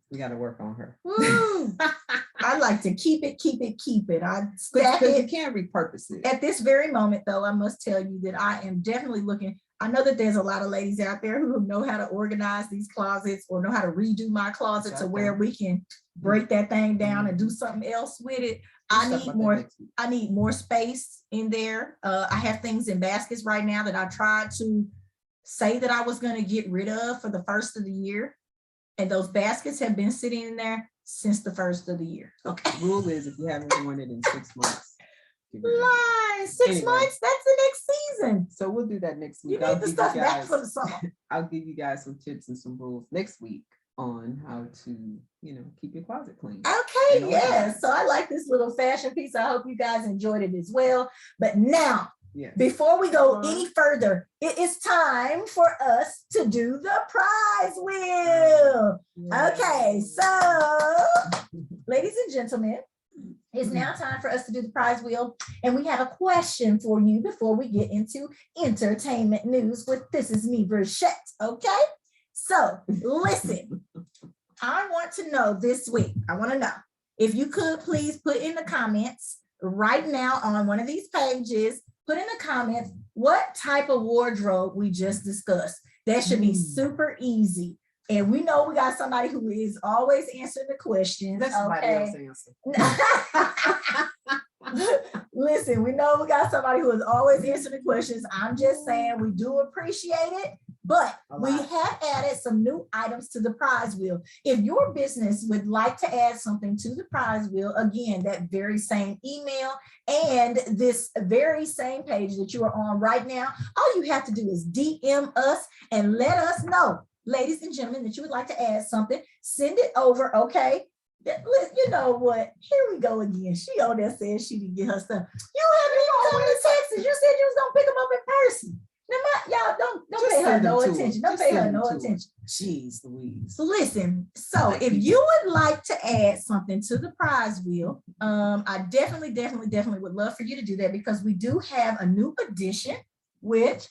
We got to work on her. Woo! I like to keep it. I stack Because you it. can't repurpose it. At this very moment, though, I must tell you that I am definitely looking. I know that there's a lot of ladies out there who know how to organize these closets or know how to redo my closet to where we can break that thing down and do something else with it. I need more space in there. I have things in baskets right now that I tried to say that I was going to get rid of for the first of the year. And those baskets have been sitting in there since the first of the year. Okay. The rule is if you haven't worn it in 6 months. get rid of it. Lie. 6 Anyway. months, that's the next season. So we'll do that next You week. need the stuff back for the summer. I'll give you guys some tips and some rules next week on how to, keep your closet clean. Okay, And yes. organized. So I like this little fashion piece. I hope you guys enjoyed it as well. But now, Yes. before we go any further, it is time for us to do the prize wheel. Okay, so ladies and gentlemen, it's now time for us to do the prize wheel. And we have a question for you before we get into entertainment news with This Is Me, Bridgett. Okay, so listen, I want to know this week, if you could please put in the comments right now on one of these pages, put in the comments what type of wardrobe we just discussed. That should be super easy. And we know we got somebody who is always answering the questions. Let somebody else answer. Listen, we know we got somebody who is always answering the questions. I'm just saying we do appreciate it, but we have added some new items to the prize wheel. If your business would like to add something to the prize wheel, again, that very same email and this very same page that you are on right now, all you have to do is DM us and let us know, ladies and gentlemen, that you would like to add something. Send it over, okay? You know what? Here we go again. She on there saying she didn't get her stuff. You haven't even come to Texas. You said you was gonna pick them up in person. Now, y'all don't pay her no attention. Don't pay her no attention. Jeez Louise. So listen, so if you would like to add something to the prize wheel, I definitely would love for you to do that, because we do have a new addition, which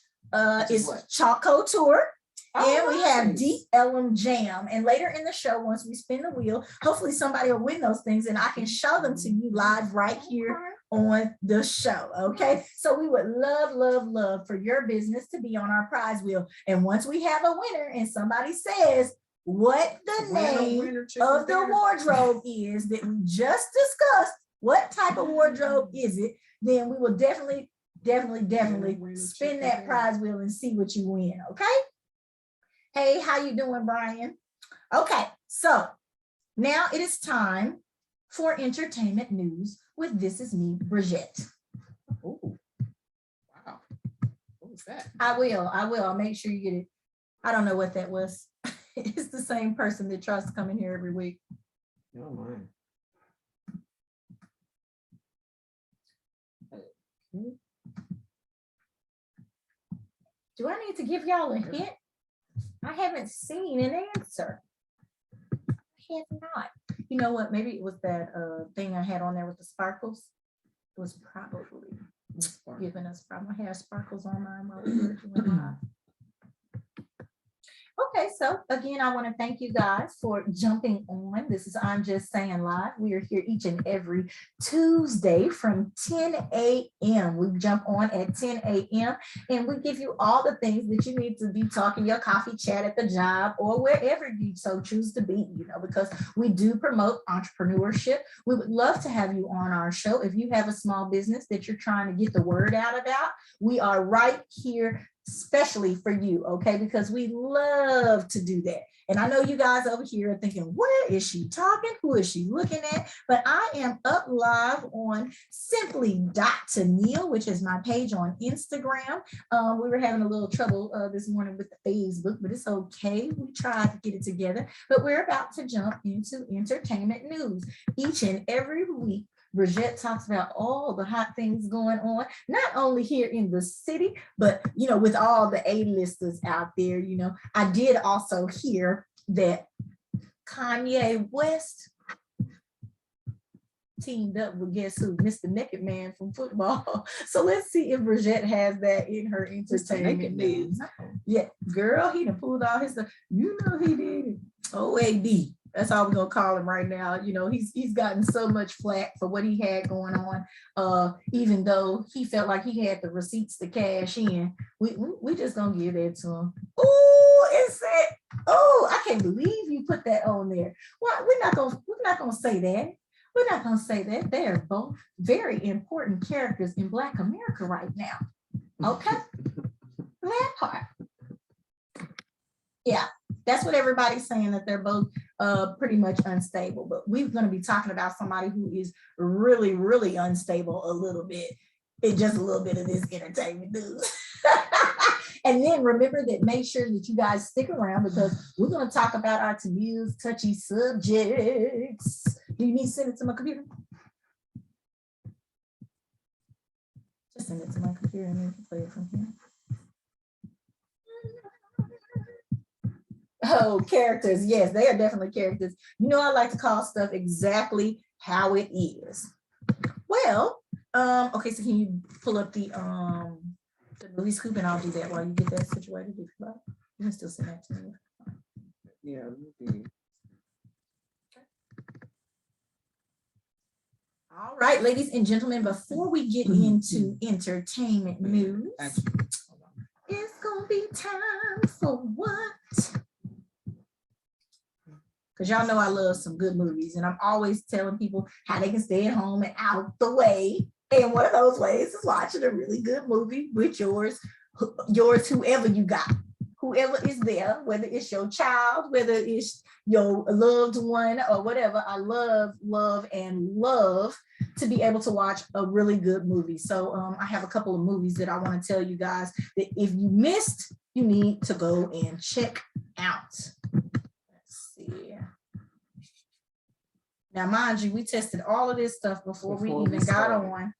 is Chalk Couture. And we have Deep Ellum Jam. And later in the show, once we spin the wheel, hopefully somebody will win those things and I can show them to you live right here on the show. Okay. So we would love for your business to be on our prize wheel. And once we have a winner and somebody says what the name of the wardrobe is that we just discussed, what type of wardrobe is it, then we will definitely spin that prize wheel and see what you win. Okay. Hey, how you doing, Brian? Okay, so now it is time for entertainment news with This Is Me, Bridgett. Oh, wow. What was that? I will. I'll make sure you get it. I don't know what that was. It's the same person that tries to come in here every week. No, mine. Do I need to give y'all a hint? I haven't seen an answer. I have not. You know what? Maybe it was that thing I had on there with the sparkles. It was probably giving us problem. I had sparkles on mine while we were doing live. Okay, so again, I want to thank you guys for jumping on. This is I'm Just Saying Live. We are here each and every Tuesday from 10 a.m. We jump on at 10 a.m. and we give you all the things that you need to be talking your coffee chat at the job or wherever you so choose to be, you know, because we do promote entrepreneurship. We would love to have you on our show. If you have a small business that you're trying to get the word out about, we are right here especially for you, okay? Because we love to do that. And I know you guys over here are thinking, where is she talking? Who is she looking at? But I am up live on Simply.Tennille, which is my page on Instagram. We were having a little trouble this morning with the Facebook, but it's okay. We tried to get it together, but we're about to jump into entertainment news. Each and every week, Bridgett talks about all the hot things going on, not only here in the city, but, you know, with all the A-listers out there. You know, I did also hear that Kanye West teamed up with, guess who? Mr. Naked Man from football. So let's see if Bridgett has that in her entertainment news. Yeah, girl, he done pulled all his stuff. You know he did it. OAD. That's all we're gonna call him right now. You know, he's gotten so much flack for what he had going on. Even though he felt like he had the receipts to cash in, we just gonna give that to him. Oh, it said, oh, I can't believe you put that on there. Well, we're not gonna say that. We're not gonna say that. They are both very important characters in Black America right now. Okay, that part. Yeah, that's what everybody's saying, that they're both pretty much unstable. But we're going to be talking about somebody who is really, really unstable a little bit in just a little bit of this entertainment news. And then remember that, make sure that you guys stick around because we're going to talk about our taboo, touchy subjects. Do you need to send it to my computer? Just send it to my computer and you can play it from here. Oh, characters. Yes, they are definitely characters. You know, I like to call stuff exactly how it is. Well, okay, so can you pull up the movie scoop and I'll do that while you get that situated. You can still send that to me. Yeah, maybe. All right, ladies and gentlemen, before we get into entertainment news, it's gonna be time for what? Because y'all know I love some good movies and I'm always telling people how they can stay at home and out the way. And one of those ways is watching a really good movie with yours, whoever you got, whoever is there, whether it's your child, whether it's your loved one or whatever. I love to be able to watch a really good movie. So I have a couple of movies that I want to tell you guys that if you missed, you need to go and check out. Let's see. Now, mind you, we tested all of this stuff before we even got on.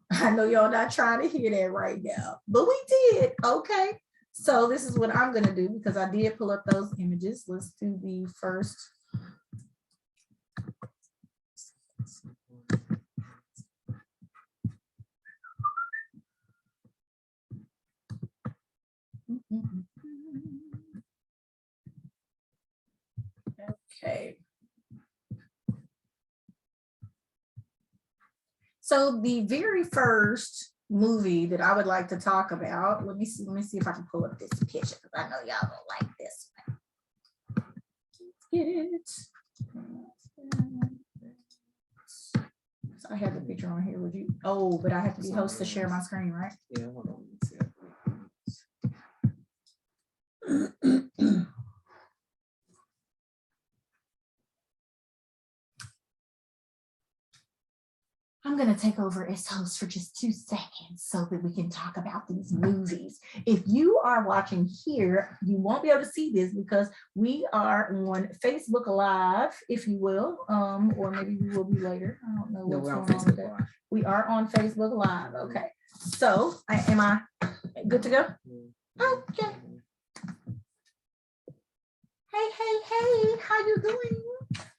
I know y'all not trying to hear that right now, but we did. Okay. So this is what I'm going to do because I did pull up those images. Let's do the first. Okay. So the very first movie that I would like to talk about, let me see if I can pull up this picture because I know y'all don't like this one. Let's get it. So I have the picture on here. Would you? Oh, but I have to be host to share my screen, right? Yeah, hold on. I'm going to take over as host for just 2 seconds so that we can talk about these movies. If you are watching here, you won't be able to see this because we are on Facebook Live, if you will, or maybe we will be later. I don't know what's going on with that. We are on Facebook Live. Okay. So am I good to go? Okay. Hey, how you doing?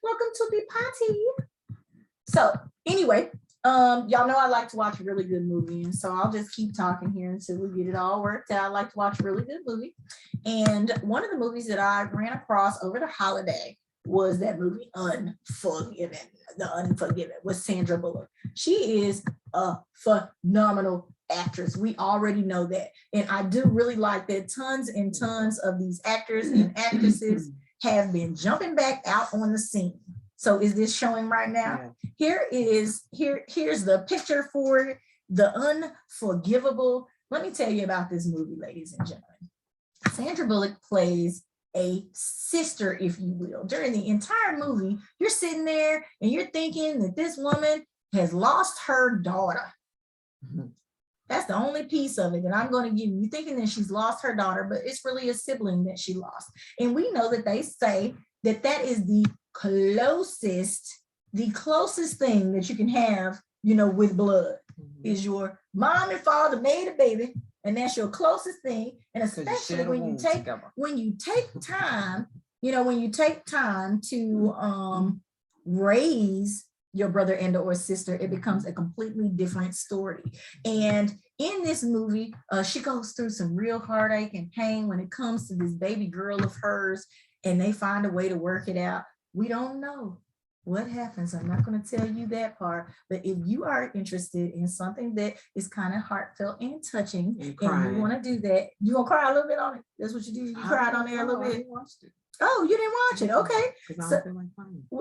Welcome to the party. So anyway, y'all know I like to watch a really good movie, and so I'll just keep talking here until we get it all worked out. I like to watch a really good movie, and one of the movies that I ran across over the holiday was that movie Unforgiven. The Unforgiven with Sandra Bullock. She is a phenomenal actress. We already know that, and I do really like that tons and tons of these actors and actresses have been jumping back out on the scene. So is this showing right now? Yeah. Here's the picture for The Unforgivable. Let me tell you about this movie, ladies and gentlemen. Sandra Bullock plays a sister, if you will. During the entire movie, you're sitting there and you're thinking that this woman has lost her daughter. Mm-hmm. That's the only piece of it that I'm going to give you. You're thinking that she's lost her daughter, but it's really a sibling that she lost. And we know that they say that that is the closest thing that you can have, with blood, is your mom and father made a baby, and that's your closest thing. And especially when you take time, when you take time to raise your brother and or sister, it becomes a completely different story. And in this movie, she goes through some real heartache and pain when it comes to this baby girl of hers, and they find a way to work it out. We don't know what happens. I'm not going to tell you that part, but if you are interested in something that is kind of heartfelt and touching, and you want to do that, you gonna cry a little bit on it. That's what you do. You cried on there a little bit. Oh, you didn't watch it. Okay. So,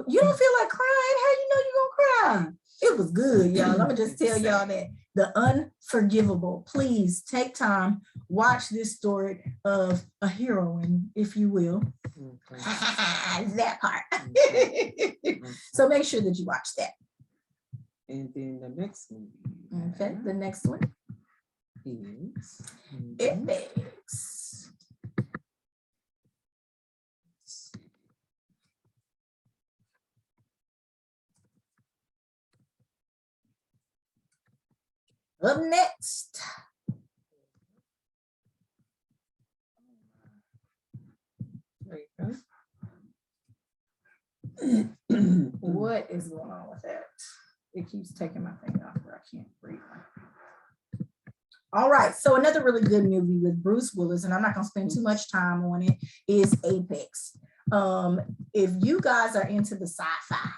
you don't feel like crying? How you know you're gonna cry? It was good, y'all. I'm gonna just tell y'all that. The Unforgivable. Please take time, watch this story of a heroine, if you will. That part. So make sure that you watch that. And then the next movie. Okay, the next one is Ethics. Up next. There you go. What is going on with that? It keeps taking my thing off where I can't breathe. All right, so another really good movie with Bruce Willis, and I'm not gonna spend too much time on it, is Apex. If you guys are into the sci-fi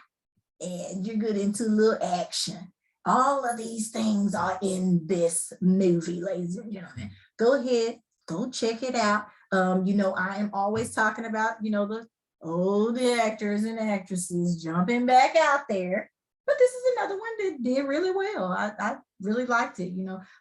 and you're good into a little action, all of these things are in this movie, ladies and gentlemen. Go ahead, go check it out. I am always talking about, the old actors and actresses jumping back out there. But this is another one that did really well. I really liked it.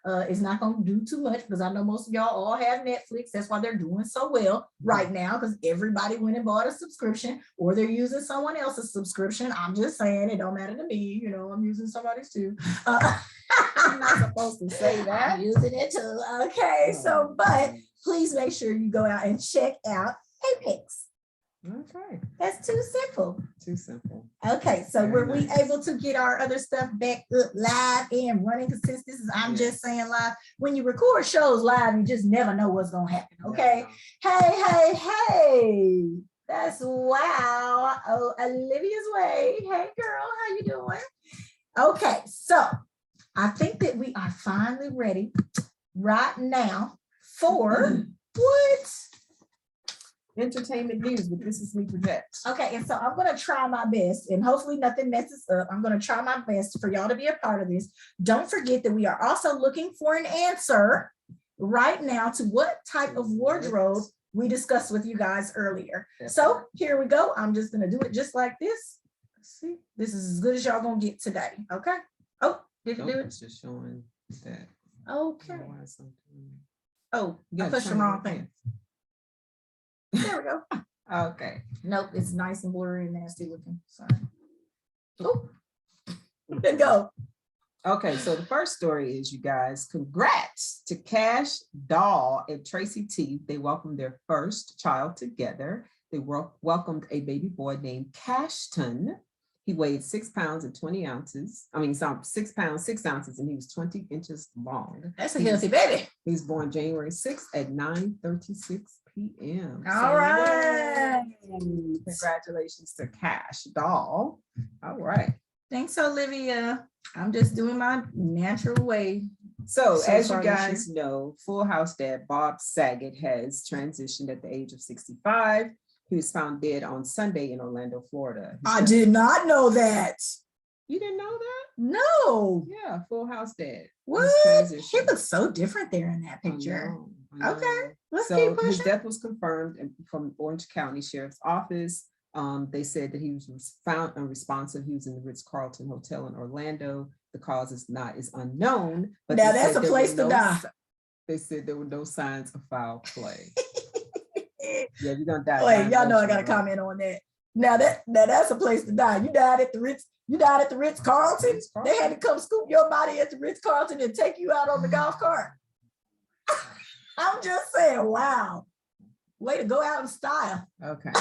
It's not going to do too much because I know most of y'all all have Netflix. That's why they're doing so well right now, because everybody went and bought a subscription, or they're using someone else's subscription. I'm just saying, it don't matter to me. I'm using somebody's too. I'm not supposed to say that. I'm using it too. Okay, so, but please make sure you go out and check out Apex. Okay. That's too simple. Too simple. Okay, so were we able to get our other stuff back up live and running? Because since this is I'm Just Saying Live, when you record shows live, you just never know what's gonna happen. Okay. No. Hey. That's wow. Oh, Olivia's way. Hey girl, how you doing? Okay, so I think that we are finally ready right now for what? Entertainment news with This Is Me Bridgett. Okay, and so I'm going to try my best, and hopefully nothing messes up. I'm going to try my best for y'all to be a part of this. Don't forget that we are also looking for an answer right now to what type of wardrobe we discussed with you guys earlier. So here we go. I'm just going to do it just like this. Let's see. This is as good as y'all going to get today. Okay. Oh, did you do it? It's just showing that. Okay. Oh, I pushed the wrong thing. There we go. Okay. Nope, it's nice and blurry and nasty looking. Sorry. Oh, good go. Okay, so the first story is, you guys, congrats to Cash Doll and Tracy T. They welcomed their first child together. They welcomed a baby boy named Cashton. He weighed 6 pounds and 20 ounces. I mean, 6 pounds, 6 ounces, and he was 20 inches long. That's a healthy baby. He was born January 6th at 9:36 p.m. All right. Yay. Congratulations to Cash Doll. All right. Thanks, Olivia. I'm just doing my natural way. So as you guys know, Full House dad Bob Saget has transitioned at the age of 65. He was found dead on Sunday in Orlando, Florida. I did not know that. You didn't know that? No. Yeah, Full House dad. What? He looks so different there in that picture. I know. Okay, let's So keep his pushing. death was confirmed from Orange County Sheriff's Office. They said that he was found unresponsive. He was in the Ritz-Carlton Hotel in Orlando. The cause is unknown. But now that's a place to die. They said there were no signs of foul play. Yeah, you're gonna die. Wait, y'all know I gotta comment on that. Now that's a place to die. You died at the Ritz. You died at the Ritz-Carlton. They had to come scoop your body at the Ritz-Carlton and take you out on the golf cart. I'm just saying, wow. Way to go out in style. Okay.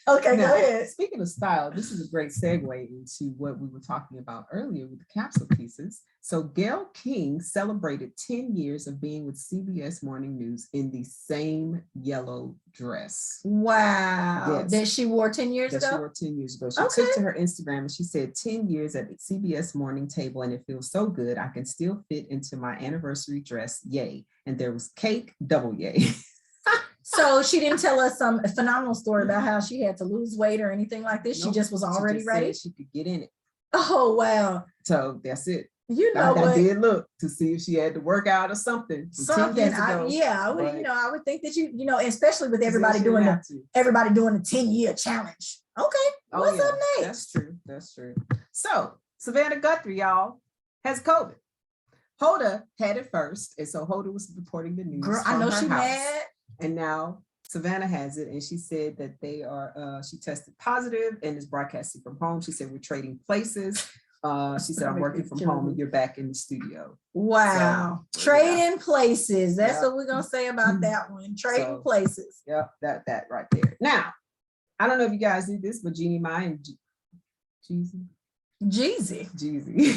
Okay, Now, go ahead. Speaking of style, this is a great segue into what we were talking about earlier with the capsule pieces. So Gayle King celebrated 10 years of being with CBS Morning News in the same yellow dress. Wow. Yes. That she wore 10 years ago? She wore 10 years ago. She took to her Instagram and she said, 10 years at the CBS morning table, and it feels so good. I can still fit into my anniversary dress. Yay. And there was cake, double yay. So she didn't tell us some phenomenal story about how she had to lose weight or anything like this. Nope. She just was already ready. She could get in it. Oh, wow. So that's it. You know what? I did look to see if she had to work out or something. Something. I would think that especially with everybody doing the 10-year challenge. Okay. What's up next? That's true. So Savannah Guthrie, y'all, has COVID. Hoda had it first. And so Hoda was reporting the news. Girl, I know she mad. And now Savannah has it, and she said that she tested positive and is broadcasting from home. She said, we're trading places. She said, I'm working from home and you're back in the studio. Wow. So, trading places. That's what we're going to say about that one. Trading places. Yep, that right there. Now, I don't know if you guys did this, but Jeannie Mai and Jeezy.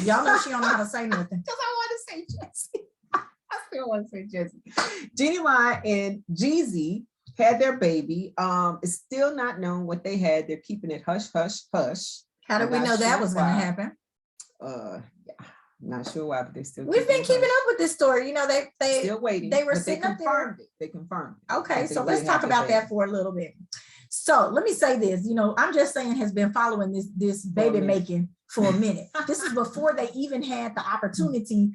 Y'all know she don't know how to say nothing. Because I want to say Jessie. I still want to say Jessie. Jeannie Mai and Jeezy had their baby. It's still not known what they had. They're keeping it hush, hush, hush. How did we know that was going to happen? Yeah, not sure why, but they still. We've been keeping up with this story. They still waiting. They were sitting up there. They confirmed it. Okay, so let's talk about that for a little bit. So let me say this. I'm just saying has been following this baby making for a minute. This is before they even had the opportunity,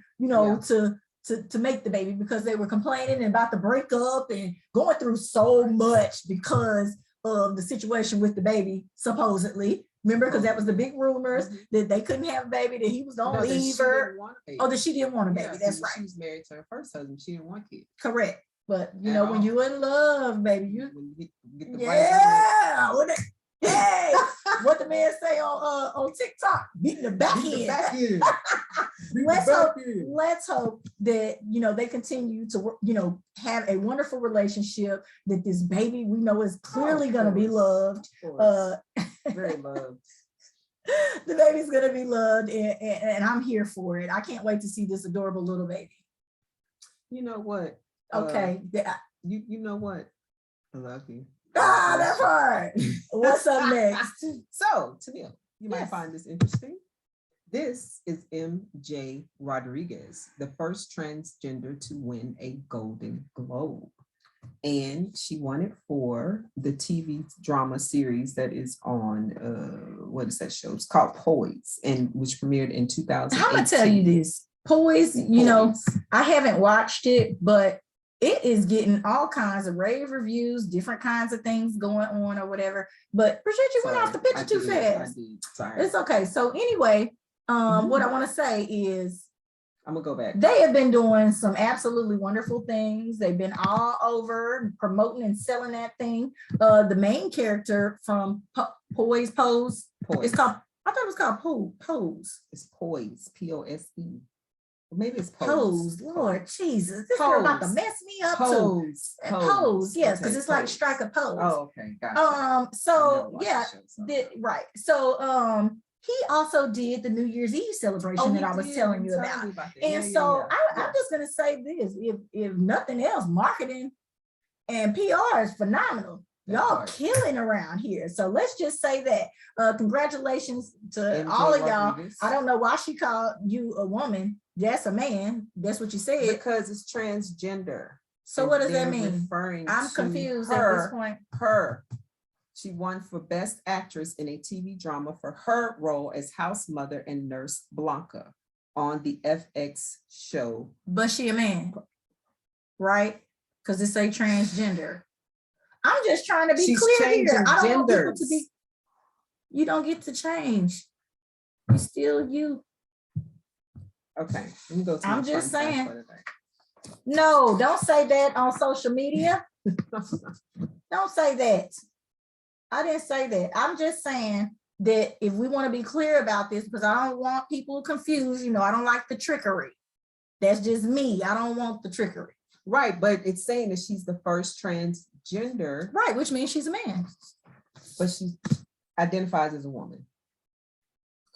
to make the baby, because they were complaining about the breakup and going through so much because of the situation with the baby, supposedly. Remember, because that was the big rumors that they couldn't have a baby, that he was going to leave her. That she didn't want a baby. That's right. She was married to her first husband. She didn't want kids. Correct. But, when you in love, baby, you get the hey, what the man say on TikTok, beating the back end. Let's hope that they continue to have a wonderful relationship, that this baby we know is clearly going to be loved. Very loved. The baby's going to be loved, and I'm here for it. I can't wait to see this adorable little baby. You know what? Okay. You know what? I love you. That's hard. What's up next? So, Tennille, you might find this interesting. This is MJ Rodriguez, the first transgender to win a Golden Globe. And she won it for the TV drama series that is on, what is that show? It's called Poise, and which premiered in 2018. I'm going to tell you this. Poise, I haven't watched it, but it is getting all kinds of rave reviews, different kinds of things going on or whatever. But Bridgett, you went off the picture too fast. Sorry. It's okay. So anyway, what I want to say is, I'm gonna go back. They have been doing some absolutely wonderful things. They've been all over promoting and selling that thing. The main character from Pose. It's called, I thought it was called Pose. It's Poise, Pose. Maybe it's Pose. Lord Jesus, this girl about to mess me up too. Pose, yes, because it's like strike a pose. Oh, okay, gotcha. So yeah, right. So he also did the New Year's Eve celebration that I was telling you about. And so I'm just gonna say this: if nothing else, marketing and PR is phenomenal. Y'all killing around here. So let's just say that. Congratulations to all of y'all. I don't know why she called you a woman. That's a man. That's what you said. Because it's transgender. So what does that mean? I'm confused at this point. She won for Best Actress in a TV drama for her role as house mother and nurse Blanca on the FX show. But she a man, right? Because it's a transgender. I'm just trying to be clear here. I don't want people to be. You don't get to change. You're still you. Okay, let me go to I'm just saying. No, don't say that on social media. Don't say that. I didn't say that. I'm just saying that if we want to be clear about this, because I don't want people confused, I don't like the trickery. That's just me. I don't want the trickery. Right, but it's saying that she's the first transgender. Right, which means she's a man. But she identifies as a woman.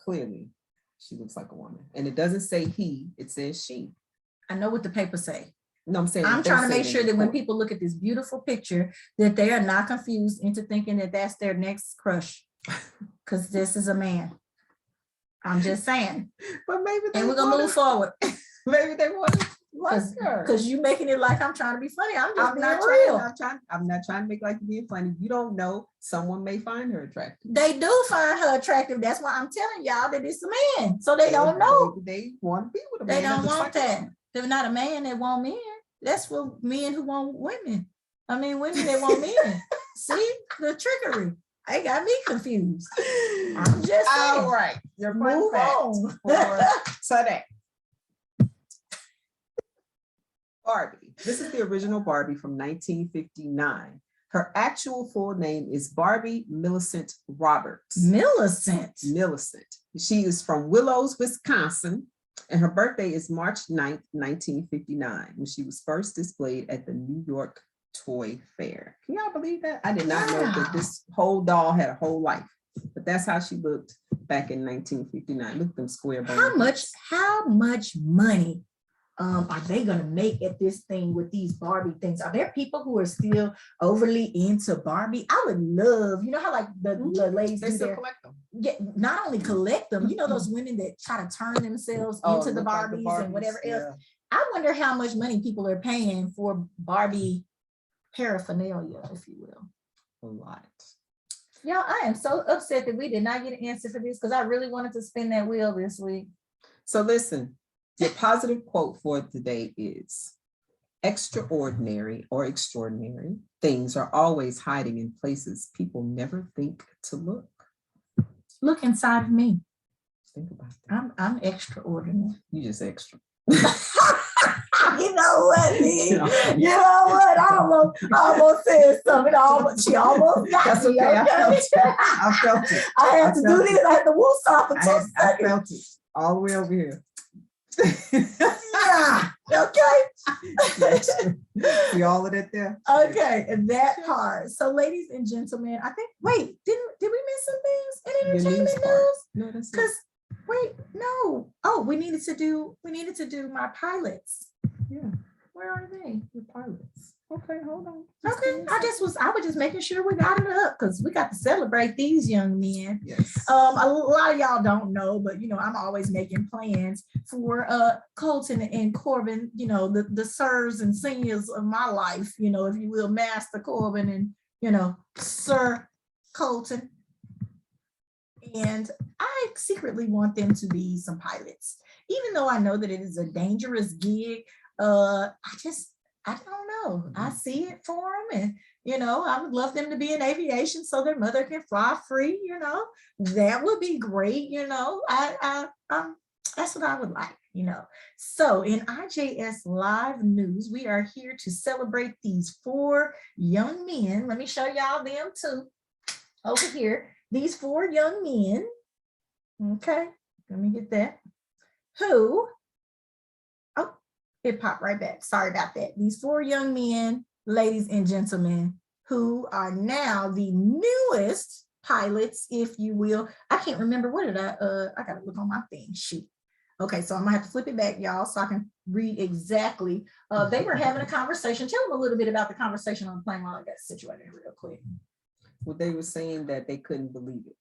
Clearly, she looks like a woman. And it doesn't say he, it says she. I know what the papers say. No, I'm saying I'm trying to make sure that when people look at this beautiful picture, that they are not confused into thinking that that's their next crush. Because this is a man. I'm just saying. But maybe and we're gonna move forward. Maybe they want to like her. Because you making it like I'm trying to be funny. I'm not real. I'm not trying to make like you being funny. You don't know. Someone may find her attractive. They do find her attractive. That's why I'm telling y'all that it's a man. So they don't know. They want to be with a They man. don't want that. They're not a man that want men. That's for men who want women. I mean, women that want men. See the trickery. They got me confused. I'm just saying. All right. Your fun fact for today. Barbie. This is the original Barbie from 1959. Her actual full name is Barbie Millicent Roberts. Millicent. She is from Willows, Wisconsin, and her birthday is March 9th, 1959, when she was first displayed at the New York Toy Fair. Can y'all believe that? I did not know that this whole doll had a whole life, but that's how she looked back in 1959. Look at them square bones. How much money are they gonna make at this thing with these Barbie things? Are there people who are still overly into Barbie? I would love, how like the ladies they still collect them. Yeah, not only collect them, those women that try to turn themselves into the Barbies and whatever else. Yeah. I wonder how much money people are paying for Barbie paraphernalia, if you will. A lot. Y'all, I am so upset that we did not get an answer for this because I really wanted to spin that wheel this week. So listen. Your positive quote for today is, extraordinary or extraordinary things are always hiding in places people never think to look. Look inside of me. Think about that. I'm extraordinary. You just extra. You know what, man? You know what? I almost said something. She almost got That's me. Okay. I felt it. I had to do this. I had to woo off for 2 seconds. I felt it all the way over here. Yeah, okay. See all of it there? Okay, and that part. So, ladies and gentlemen, I think, wait, did we miss some things in entertainment news? No, that's because wait, no. Oh, we needed to do my pilots. Yeah. Where are they? Your pilots. Okay, hold on. Okay, I was just making sure we got it up because we got to celebrate these young men. Yes. A lot of y'all don't know, but I'm always making plans for Colton and Corbin, the sirs and seniors of my life, if you will, Master Corbin and Sir Colton. And I secretly want them to be some pilots, even though I know that it is a dangerous gig. I don't know. I see it for them, and I would love them to be in aviation so their mother can fly free. That would be great. That's what I would like. So in IJS Live News, we are here to celebrate these 4 young men. Let me show y'all them too. Over here, these 4 young men. Okay, let me get that. Who it popped right back. Sorry about that. These 4 young men, ladies and gentlemen, who are now the newest pilots, if you will. I can't remember, what did I gotta look on my thing, shoot. Okay, so I'm gonna have to flip it back, y'all, so I can read exactly. They were having a conversation. Tell them a little bit about the conversation on the plane while I got situated real quick. Well, they were saying that they couldn't believe it.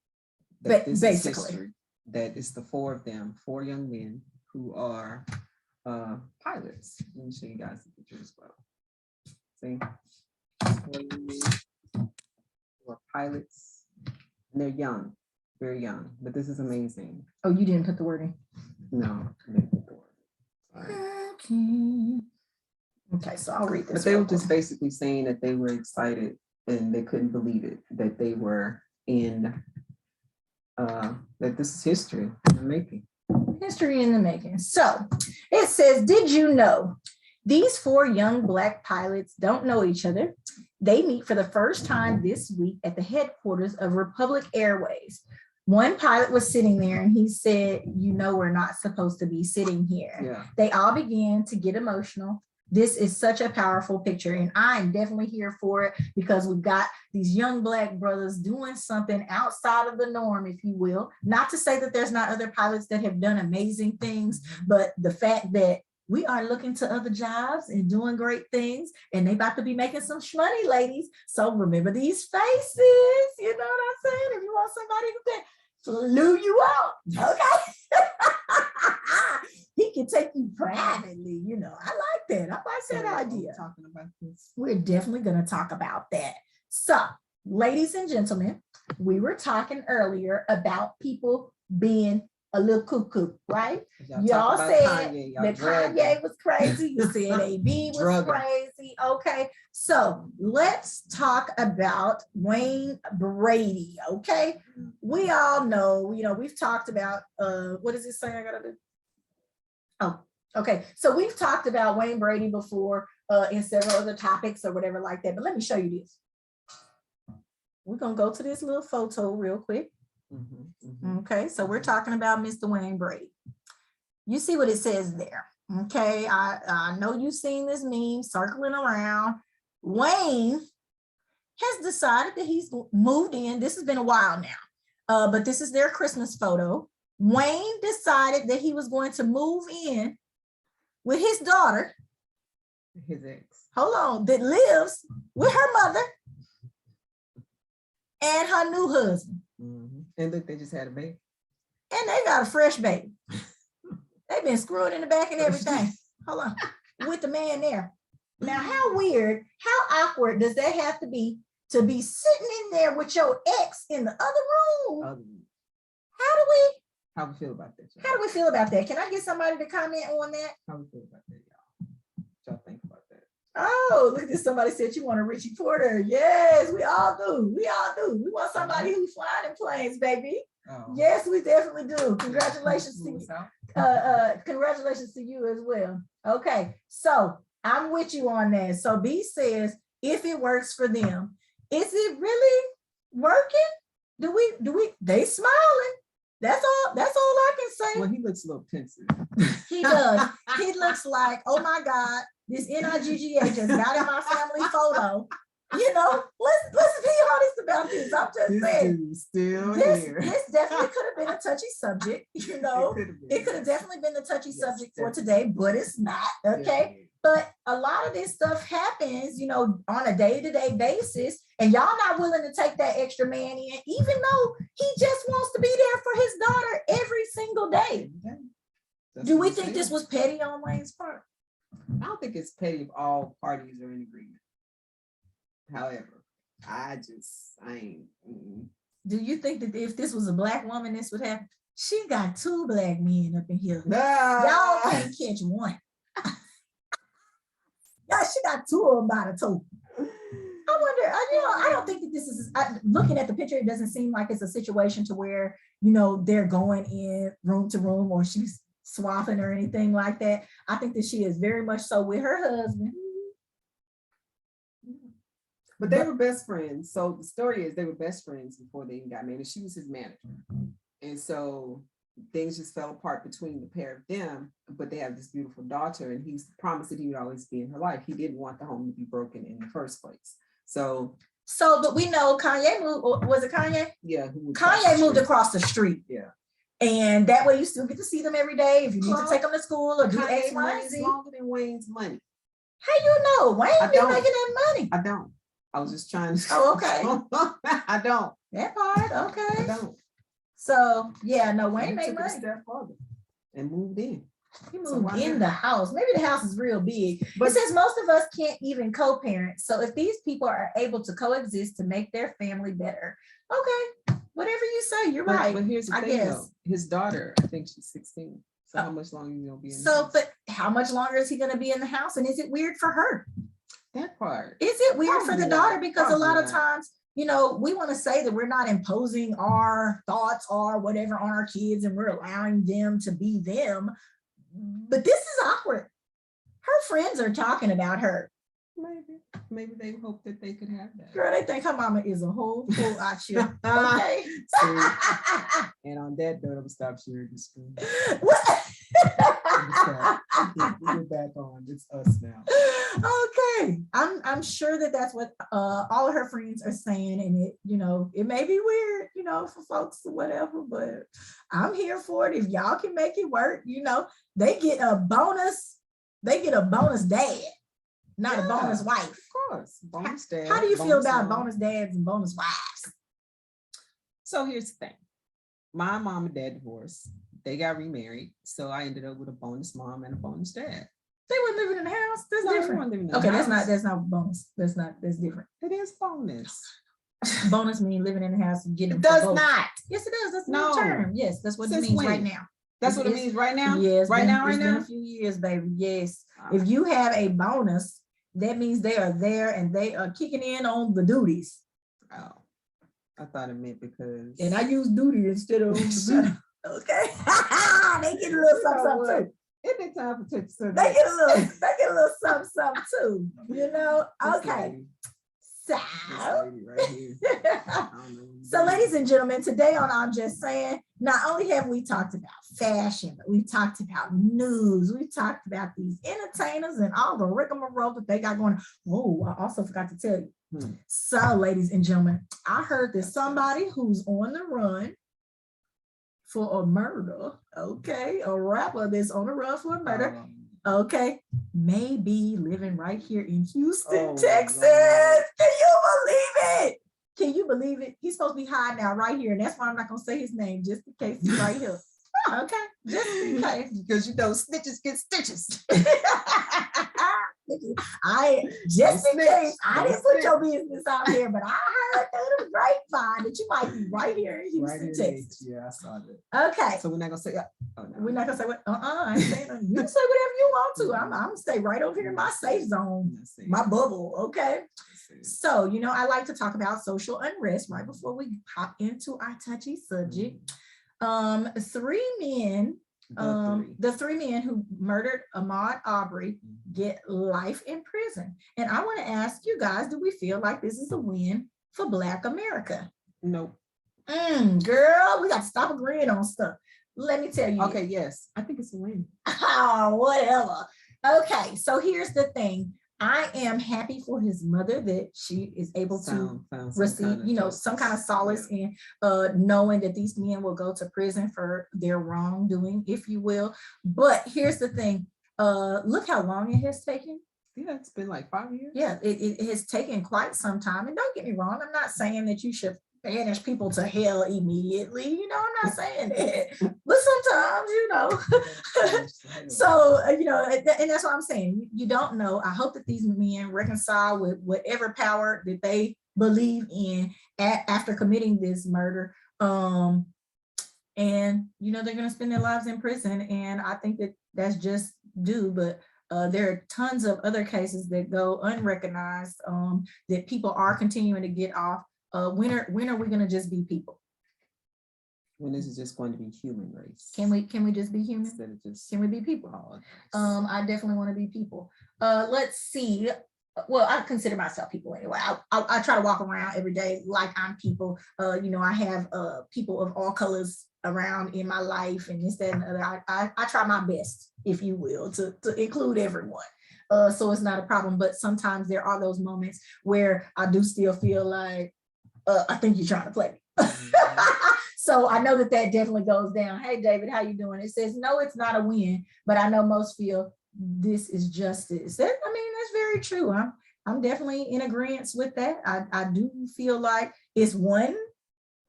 That this Basically. is history, that it's the 4 of them, 4 young men who are pilots. Let me show you guys the picture as well. See, 4 young men who are pilots, and they're young, very young. But this is amazing. Oh, you didn't put the word in? No, I didn't put the word. Sorry. Okay, so I'll read this. But they were just basically saying that they were excited and they couldn't believe it, that they were in, that this is history in the making. History in the making. So it says, did you know these 4 young Black pilots don't know each other? They meet for the first time this week at the headquarters of Republic Airways. One pilot was sitting there and he said, you know, we're not supposed to be sitting here. Yeah. They all began to get emotional. This is such a powerful picture, and I'm definitely here for it because we've got these young Black brothers doing something outside of the norm, if you will. Not to say that there's not other pilots that have done amazing things, but the fact that we are looking to other jobs and doing great things, and they about to be making some shmoney, ladies. So remember these faces, you know what I'm saying? If you want somebody who can flew you out, okay? He can take you privately, you know. I like that. I like that idea. Talking about this. We're definitely going to talk about that. So, ladies and gentlemen, we were talking earlier about people being a little cuckoo, right? Y'all said that Kanye was crazy. You said AB was crazy. Okay, so let's talk about Wayne Brady. Okay, we all know, you know, we've talked about what does it say I gotta do? Oh, okay. So we've talked about Wayne Brady before in several other topics or whatever like that. But let me show you this. We're gonna go to this little photo real quick. Okay, so we're talking about Mr. Wayne Brady. You see what it says there. Okay, I know you've seen this meme circling around. Wayne has decided that he's moved in. This has been a while now, but this is their Christmas photo. Wayne decided that he was going to move in with his daughter, his ex, hold on, that lives with her mother and her new husband. And look, they just had a baby. And they got a fresh baby. They've been screwed in the back and everything. Hold on, with the man there. Now, how weird, how awkward does that have to be sitting in there with your ex in the other room? How do we feel about that? How do we feel about that? Can I get somebody to comment on that? How we feel about that, y'all? What y'all think about that? Oh, look at this. Somebody said you want a Richie Porter. Yes, we all do. We all do. We want somebody who's flying in planes, baby. Oh. Yes, we definitely do. Congratulations to you. Congratulations to you as well. Okay, so I'm with you on that. So B says, if it works for them, is it really working? Do we, they smiling. That's all I can say. Well, he looks a little pensive. He does. He looks like, oh my God, this NIGGA just got in my family photo. You know, let's be honest about this. I'm just saying, this definitely could have been a touchy subject. You know, it could have definitely been a touchy subject for today, but it's not. Okay. But a lot of this stuff happens, you know, on a day-to-day basis, and y'all not willing to take that extra man in, even though he just wants to be there for his daughter every single day. Do we think this was petty on Wayne's part? I don't think it's petty if all parties are in agreement. However, I ain't. Do you think that if this was a Black woman, this would happen? She got 2 Black men up in here. Y'all can't catch one. Yeah, she got 2 of them by the toe. I wonder, you know, I don't think that this is, looking at the picture, it doesn't seem like it's a situation to where, you know, they're going in room to room or she's swapping or anything like that. I think that she is very much so with her husband. But they were best friends. So the story is they were best friends before they even got married. She was his manager. And so things just fell apart between the pair of them, but they have this beautiful daughter, and he's promised that he would always be in her life. He didn't want the home to be broken in the first place. So, but we know Kanye moved, or was it Kanye? Yeah. Kanye moved across the street. Yeah. And that way you still get to see them every day if you need to take them to school or do X, Y, and Z. Longer than Wayne's money. How you know? Wayne be making that money. I don't. I was just trying to. Oh, okay. I don't. That part, okay. I don't. So yeah, no, Wayne made money. Step further and moved in. He moved in the house. Maybe the house is real big. But it says most of us can't even co-parent. So if these people are able to coexist to make their family better, okay, whatever you say, you're right. But here's the thing, though. His daughter, I think she's 16. So how much longer are you gonna be in the house? But how much longer is he gonna be in the house? And is it weird for her? That part. Is it weird for the daughter? Because a lot of times, we want to say that we're not imposing our thoughts or whatever on our kids and we're allowing them to be them. But this is awkward. Her friends are talking about her. Maybe they hope that they could have that. Girl, they think her mama is a whole full out. Okay. And on that note, I'm stop sharing the screen. What? We're back on. It's us now. Okay. I'm sure that that's what all of her friends are saying, and it may be weird, for folks or whatever, but I'm here for it. If y'all can make it work, they get a bonus. They get a bonus dad. Not a bonus wife. Of course. Bonus dad. How do you feel about bonus dads and bonus wives? So here's the thing. My mom and dad divorced. They got remarried. So I ended up with a bonus mom and a bonus dad. They weren't living in the house. That's different. Okay, that's not bonus. That's different. It is bonus. Bonus means living in the house and getting it does not. Yes, it does. That's the term. Yes, that's what it means right now. That's what it means right now? Yes. Right now. It's been a few years, baby. Yes. If you have a bonus, that means they are there and they are kicking in on the duties. Oh, I thought it meant because. And I use duty instead of okay. They get a little something too. Isn't it time for Touchy? They get a little something too. Okay. So, so ladies and gentlemen, today on I'm Just Saying, not only have we talked about fashion, but we've talked about news, we've talked about these entertainers and all the rigmarole that they got going. Oh, I also forgot to tell you. So, ladies and gentlemen, I heard that somebody who's on the run for a murder, okay, a rapper that's on the run for a murder, okay, may be living right here in Houston, Texas. Lord. Can you believe it? Can you believe it? He's supposed to be hiding out right here, and that's why I'm not gonna say his name, just in case he's right here. Okay, just in case. Because snitches get stitches. I didn't put your business out here, but I heard through the grapevine that you might be right here in Houston, Texas. Yeah, I saw that. Okay. So we're not gonna say that. Oh, no. We're not gonna say what. I ain't saying nothing. You can say whatever you want to. I'm gonna stay right over here in my safe zone, my bubble. Okay. So I like to talk about social unrest right before we hop into our touchy subject. Three men. The three men who murdered Ahmaud Arbery get life in prison. And I want to ask you guys, do we feel like this is a win for Black America? Nope. Girl, we got to stop agreeing on stuff. Let me tell you. Okay, yes. I think it's a win. Oh, whatever. Okay, so here's the thing. I am happy for his mother that she is able to receive, some kind of solace in knowing that these men will go to prison for their wrongdoing, if you will. But here's the thing. Look how long it has taken. Yeah, it's been like 5 years. Yeah, it has taken quite some time. And don't get me wrong, I'm not saying that you should banish people to hell immediately. I'm not saying that. But sometimes, so, and that's what I'm saying. You don't know. I hope that these men reconcile with whatever power that they believe in after committing this murder. And, they're going to spend their lives in prison. And I think that that's just due. But there are tons of other cases that go unrecognized that people are continuing to get off. When are we going to just be people? When this is just going to be human race. Can we just be human? Instead of just can we be people? I definitely want to be people. Let's see. well, I consider myself people anyway. I try to walk around every day like I'm people. I have people of all colors around in my life and this, that, and other. I try my best, if you will, to include everyone. So it's not a problem. But sometimes there are those moments where I do still feel like, I think you're trying to play me. So I know that definitely goes down. Hey, David, how you doing? It says, no, it's not a win, but I know most feel this is justice. That's very true. I'm definitely in agreement with that. I do feel like it's one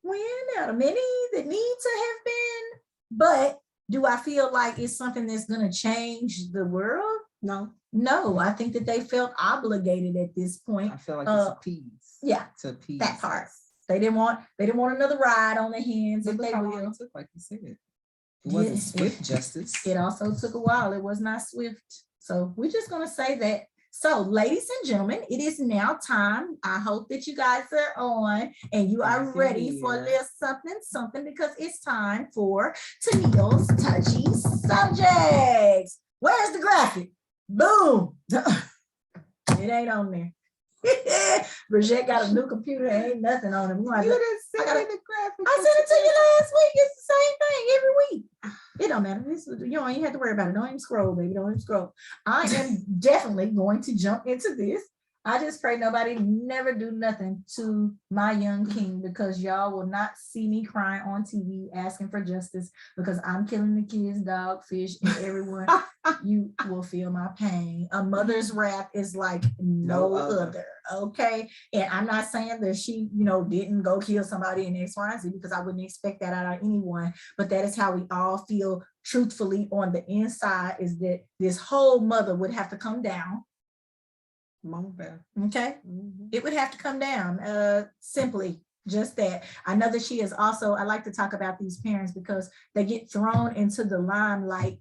win out of many that need to have been, but do I feel like it's something that's going to change the world? No, I think that they felt obligated at this point. I feel like it's a piece. Yeah, to appease that part. They didn't want another ride on their hands, if they will. It took, like you said. It wasn't swift justice. It also took a while. It was not swift. So we're just going to say that. So, ladies and gentlemen, it is now time. I hope that you guys are on and you are ready for a little something, because it's time for Tennille's Touchy Subjects. Where's the graphic? Boom. It ain't on there. Bridgett got a new computer. Ain't nothing on it. I sent it to you last week. It's the same thing every week. It don't matter. You ain't have to worry about it. Don't even scroll, baby. Don't even scroll. I am definitely going to jump into this. I just pray nobody never do nothing to my young king, because y'all will not see me crying on TV asking for justice because I'm killing the kids, dog, fish, and everyone. You will feel my pain. A mother's wrath is like no other. Okay. And I'm not saying that she, didn't go kill somebody in X, Y, and Z, because I wouldn't expect that out of anyone. But that is how we all feel truthfully on the inside, is that this whole mother would have to come down. Okay. It would have to come down. Simply just that. I know that she is also, I like to talk about these parents because they get thrown into the limelight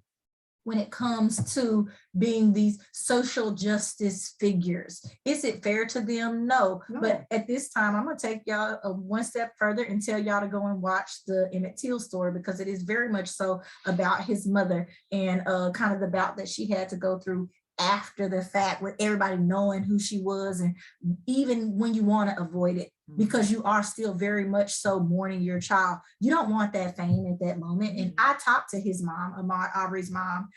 when it comes to being these social justice figures. Is it fair to them? No. But at this time, I'm going to take y'all one step further and tell y'all to go and watch the Emmett Till story, because it is very much so about his mother and kind of the bout that she had to go through after the fact, with everybody knowing who she was, and even when you want to avoid it, because you are still very much so mourning your child. You don't want that fame at that moment. And I talked to his mom, Ahmaud Arbery's mom,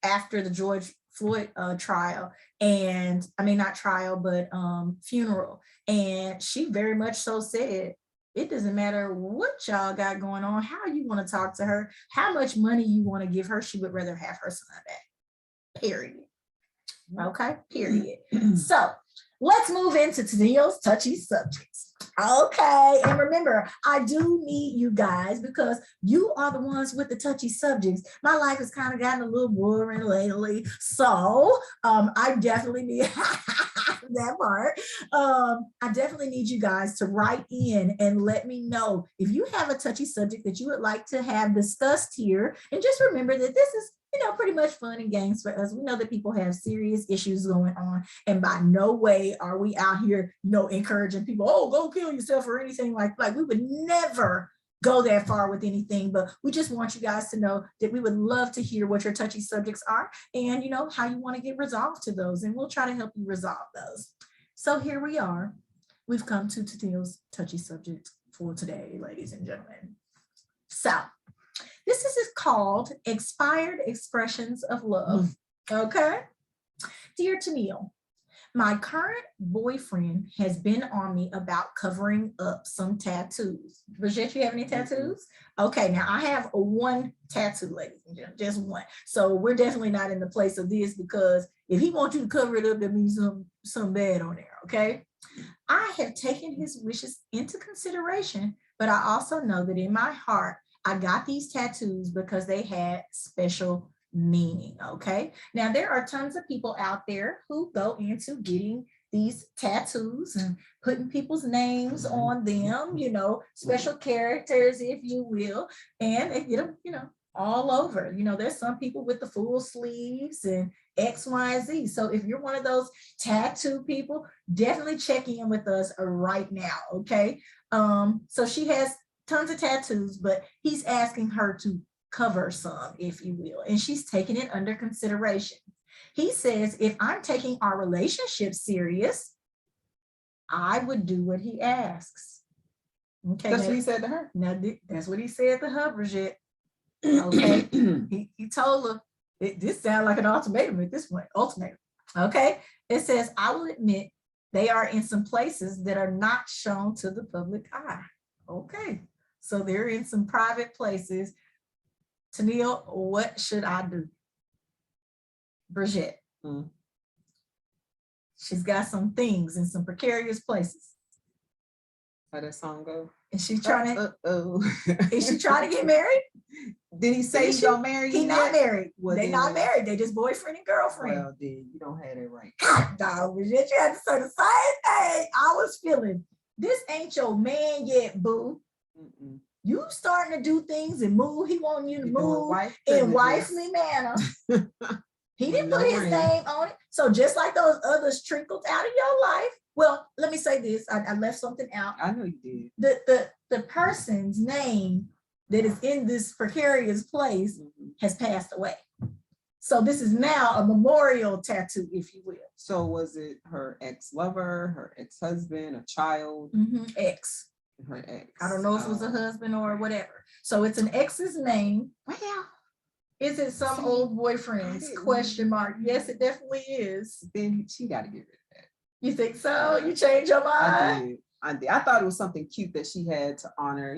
after the George Floyd trial, and I mean, not trial, but funeral. And she very much so said, it doesn't matter what y'all got going on, how you want to talk to her, how much money you want to give her, she would rather have her son back. Period. Okay, period. So let's move into Tennille's Touchy Subjects. Okay, and remember, I do need you guys, because you are the ones with the touchy subjects. My life has kind of gotten a little boring lately, so I definitely need that part. I definitely need you guys to write in and let me know if you have a touchy subject that you would like to have discussed here. And just remember that this is, pretty much fun and games for us. We know that people have serious issues going on, and by no way are we out here, encouraging people, oh, go kill yourself or anything like we would never go that far with anything. But we just want you guys to know that we would love to hear what your touchy subjects are, and how you want to get resolved to those, and we'll try to help you resolve those. So here we are. We've come to Tennille's touchy subject for today, ladies and gentlemen. So this is called Expired Expressions of Love. Okay. Dear Tennille, my current boyfriend has been on me about covering up some tattoos. Bridgett, you have any tattoos? Okay, now I have one tattoo, ladies and gentlemen, just one. So we're definitely not in the place of this, because if he wants you to cover it up, that means some bad on there, okay? I have taken his wishes into consideration, but I also know that in my heart, I got these tattoos because they had special meaning, okay? Now, there are tons of people out there who go into getting these tattoos and putting people's names on them, special characters, if you will, and they get them, all over. There's some people with the full sleeves and X, Y, Z. So if you're one of those tattoo people, definitely check in with us right now, okay? So she has tons of tattoos, but he's asking her to cover some, if you will, and she's taking it under consideration. He says, if I'm taking our relationship serious, I would do what he asks. Okay. That's what he said to her. Now, that's what he said to her, Bridgett. Okay. he told her, this sounds like an ultimatum at this point. Ultimatum. Okay. It says, I will admit they are in some places that are not shown to the public eye. Okay. So they're in some private places. Tennille, what should I do? Bridgett. She's got some things in some precarious places. How that song go? And she's trying to, is she trying to get married? Did he say he's gonna marry you? He's not married. Well, they not married. They just boyfriend and girlfriend. Well, then you don't have that right. Dog, Bridgett, you had to say the same thing. I was feeling, this ain't your man yet, boo. You starting to do things and move. He want you to move in wifely manner. He didn't put his name on it. So just like those others trickled out of your life. Well, let me say this. I left something out. I know you did. The person's name that is in this precarious place has passed away. So this is now a memorial tattoo, if you will. So was it her ex-lover, her ex-husband, a child? Ex. Her ex. I don't know if it was a husband or whatever. So it's an ex's name. Well, is it some old boyfriend's question mark? Yes, it definitely is. Then she got to get rid of that. You think so? You changed your mind? I did. I thought it was something cute that she had to honor,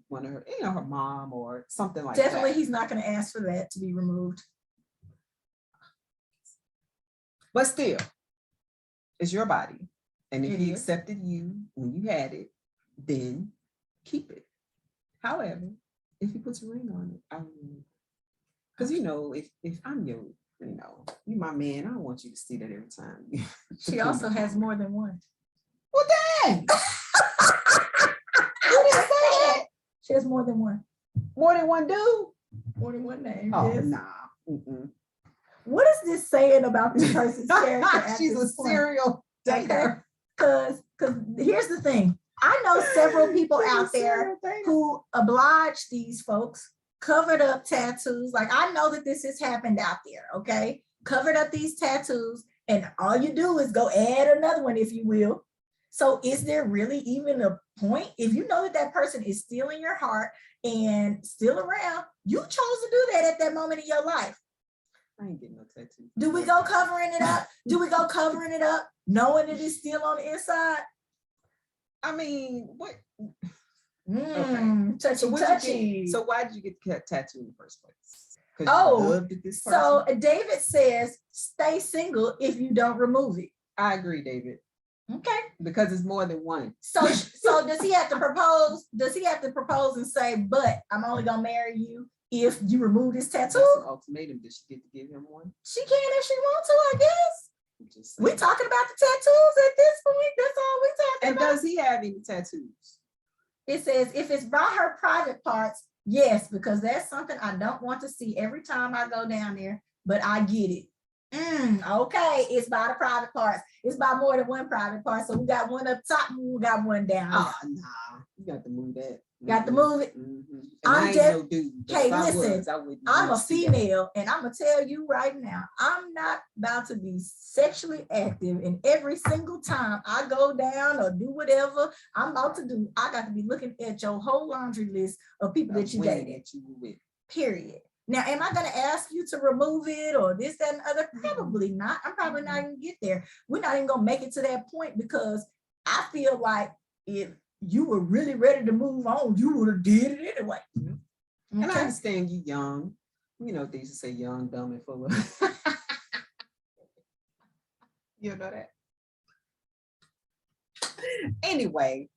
one of her, her mom or something like that. Definitely, he's not going to ask for that to be removed. But still, it's your body. And if he accepted you when you had it, then keep it. However, if he puts a ring on it, I will. Because if I'm you my man, I don't want you to see that every time. She also has more than one. Well, dang. You didn't say that. She has more than one. More than one dude? More than one name. Oh, yes. nah. What is this saying about this person's character? She's a serial dater. Because here's the thing. I know several people out there who oblige these folks, covered up tattoos. Like, I know that this has happened out there, okay? Covered up these tattoos, and all you do is go add another one, if you will. So is there really even a point? If you know that that person is still in your heart and still around, you chose to do that at that moment in your life. I ain't getting no tattoo. Do we go covering it up? Do we go covering it up knowing it is still on the inside? I mean, what? Touchy, so touchy. So why did you get the tattoo in the first place? Oh, so David says, stay single if you don't remove it. I agree, David. Okay. Because it's more than one. So does he have to propose? Does he have to propose and say, but I'm only gonna marry you if you remove this tattoo? That's an ultimatum. Did she get to give him one? She can if she wants to, I guess. We talking about the tattoos at this point. That's all we talking about. And does he have any tattoos? It says if it's by her private parts, yes, because that's something I don't want to see every time I go down there, but I get it. Okay, it's by the private parts. It's by more than one private part. So we got one up top and we got one down. Oh, nah, you got to move that. Got to move it. I'm just, okay, listen, I'm a female and I'm going to tell you right now, I'm not about to be sexually active, and every single time I go down or do whatever I'm about to do, I got to be looking at your whole laundry list of people that you dated. Period. Now, am I going to ask you to remove it or this, that, and other? Probably not. I'm probably not going to get there. We're not even going to make it to that point, because I feel like if you were really ready to move on, you would have did it anyway. Okay? And I understand you young. You know, they used to say young, dumb, and full of. You know that? Anyway,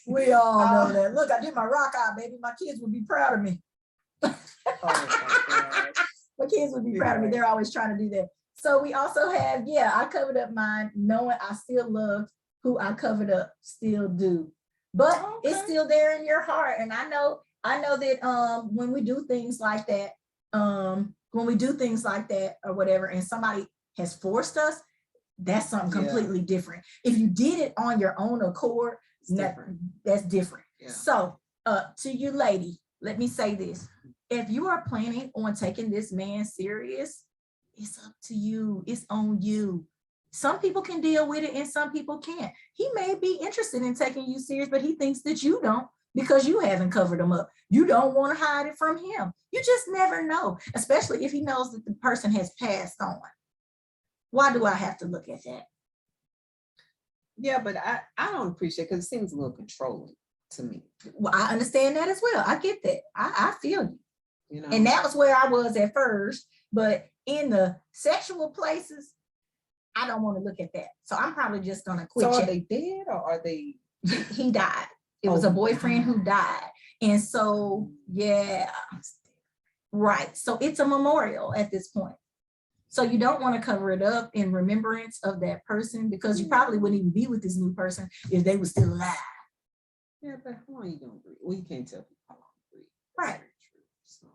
we all know that. Look, I did my rock eye, baby. My kids would be proud of me. Oh my God. My kids would be proud of me. They're always trying to do that. So we also have, I covered up mine knowing I still loved who I covered up, still do. But it's still there in your heart. And I know that when we do things like that, or whatever, and somebody has forced us, that's something completely different. If you did it on your own accord, that's different. Yeah. So to you lady, let me say this. If you are planning on taking this man serious, It's up to you. It's on you. Some people can deal with it and some people can't. He may be interested in taking you serious, but he thinks that you don't because you haven't covered him up. You don't want to hide it from him. You just never know, especially if he knows that the person has passed on. Why do I have to look at that? Yeah, but I don't appreciate it because it seems a little controlling to me. Well, I understand that as well. I get that. I feel you. You know, And that was where I was at first. But in the sexual places, I don't want to look at that. So I'm probably just gonna quit. So are they dead or are they? He died. It was a boyfriend who died. And so, yeah, right. So it's a memorial at this point. So you don't want to cover it up in remembrance of that person because you probably wouldn't even be with this new person if they were still alive. Yeah, but how long are you gonna breathe? Well, you can't tell people how long to breathe. Right. So,